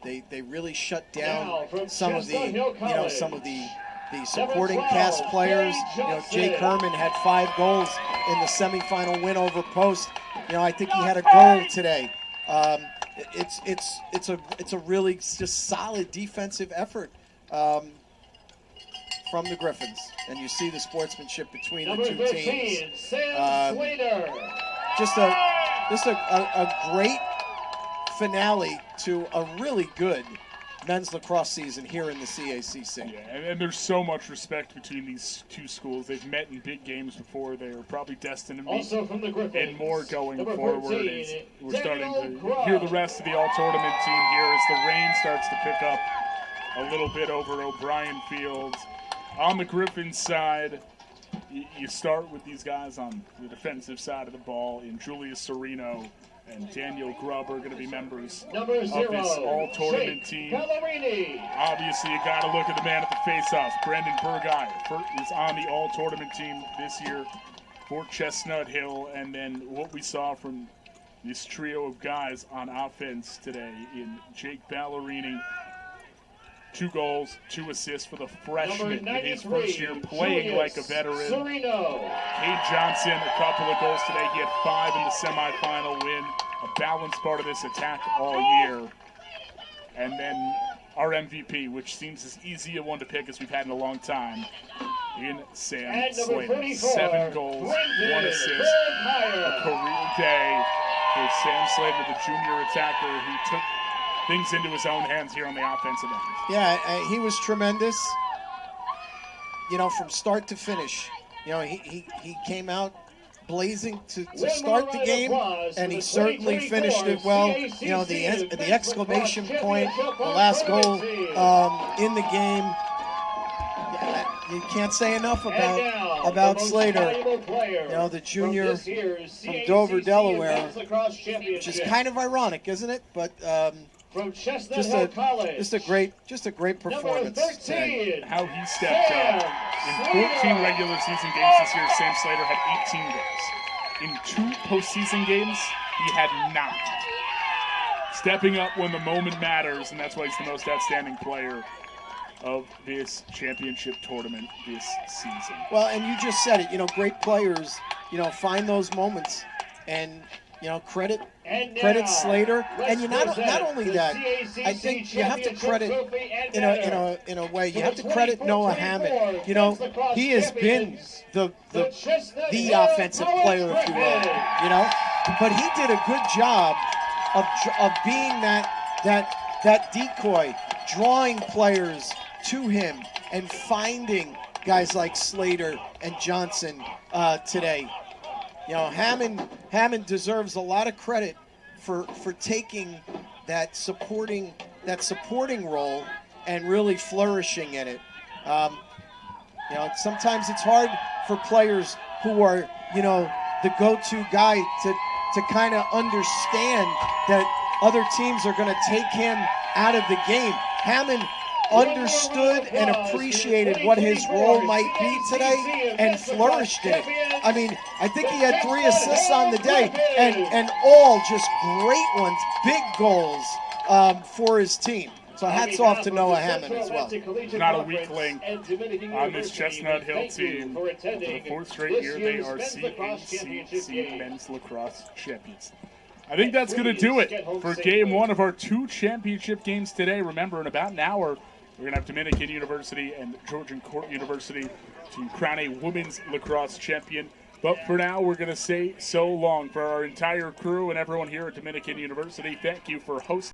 They really shut down some of the supporting cast players. You know, Jake Herman had 5 goals in the semifinal win over Post. You know, I think he had a goal today. It's a really just solid defensive effort from the Griffins, and you see the sportsmanship between Number the two 13, teams. Sam Slater. Just a great finale to a really good men's lacrosse season here in the CACC. Yeah, and there's so much respect between these two schools. They've met in big games before. They are probably destined to meet Also from the Griffins, and more going number forward. 14, We're starting Daniel to Grubb. hear the rest of the all-tournament team here as the rain starts to pick up a little bit over O'Brien Field. On the Griffins side, you start with these guys on the defensive side of the ball in Julius Sereno and Daniel Grubb are going to be members Number 0, of this all-tournament Jake team. Pellerini. Obviously, you got to look at the man at the face-off. Brendan Burgeyer is on the all-tournament team this year for Chestnut Hill. And then what we saw from this trio of guys on offense today in Jake Ballerini, 2 goals, 2 assists for the freshman in his first year playing like a veteran. Sereno. Cade Johnson, a couple of goals today. He had 5 in the semifinal win. A balanced part of this attack all year. And then our MVP, which seems as easy a one to pick as we've had in a long time, in Sam And number Slater. 44, 7 goals, 1 Brendan assist. A Burgeyer. career day for Sam Slater, the junior attacker who took things into his own hands here on the offensive end. Yeah, he was tremendous. You know, from start to finish. You know, he came out blazing to start the game, and he certainly finished it well. You know, the exclamation point, the last goal in the game. You can't say enough about Slater. You know, the junior from Dover, Delaware, which is kind of ironic, isn't it? But From Chestnut Hill College. just a great performance today. How he stepped up. In 14 regular season games this year, Sam Slater had 18 goals. In 2 postseason games, he had 9. Stepping up when the moment matters, and that's why he's the most outstanding player of this championship tournament this season. Well, and you just said it, you know, great players, you know, find those moments and credit now, Slater, let's and you not present only the that, CACC I think you have to Championship credit trophy and in a way. You have to the credit Noah 24 Hammond. men's lacrosse He has been champions, the Chestnut Hill offensive player, if you will. Griffin. But he did a good job of being that decoy, drawing players to him and finding guys like Slater and Johnson today. Hammond deserves a lot of credit for taking that supporting role and really flourishing in it. Sometimes it's hard for players who are, the go-to guy to kind of understand that other teams are going to take him out of the game. Hammond understood and appreciated what his role might be today and flourished in it. I mean, I think he had 3 assists on the day and all just great ones, big goals for his team. So hats off to Noah Hammond as well. Not a weak link on this Chestnut Hill team. For the 4th straight year, they are CACC Men's Lacrosse Champions. I think that's going to do it for game 1 of our 2 championship games today. Remember, in about an hour, we're going to have Dominican University and Georgian Court University to crown a women's lacrosse champion. But for now, we're going to say so long. For our entire crew and everyone here at Dominican University, thank you for hosting.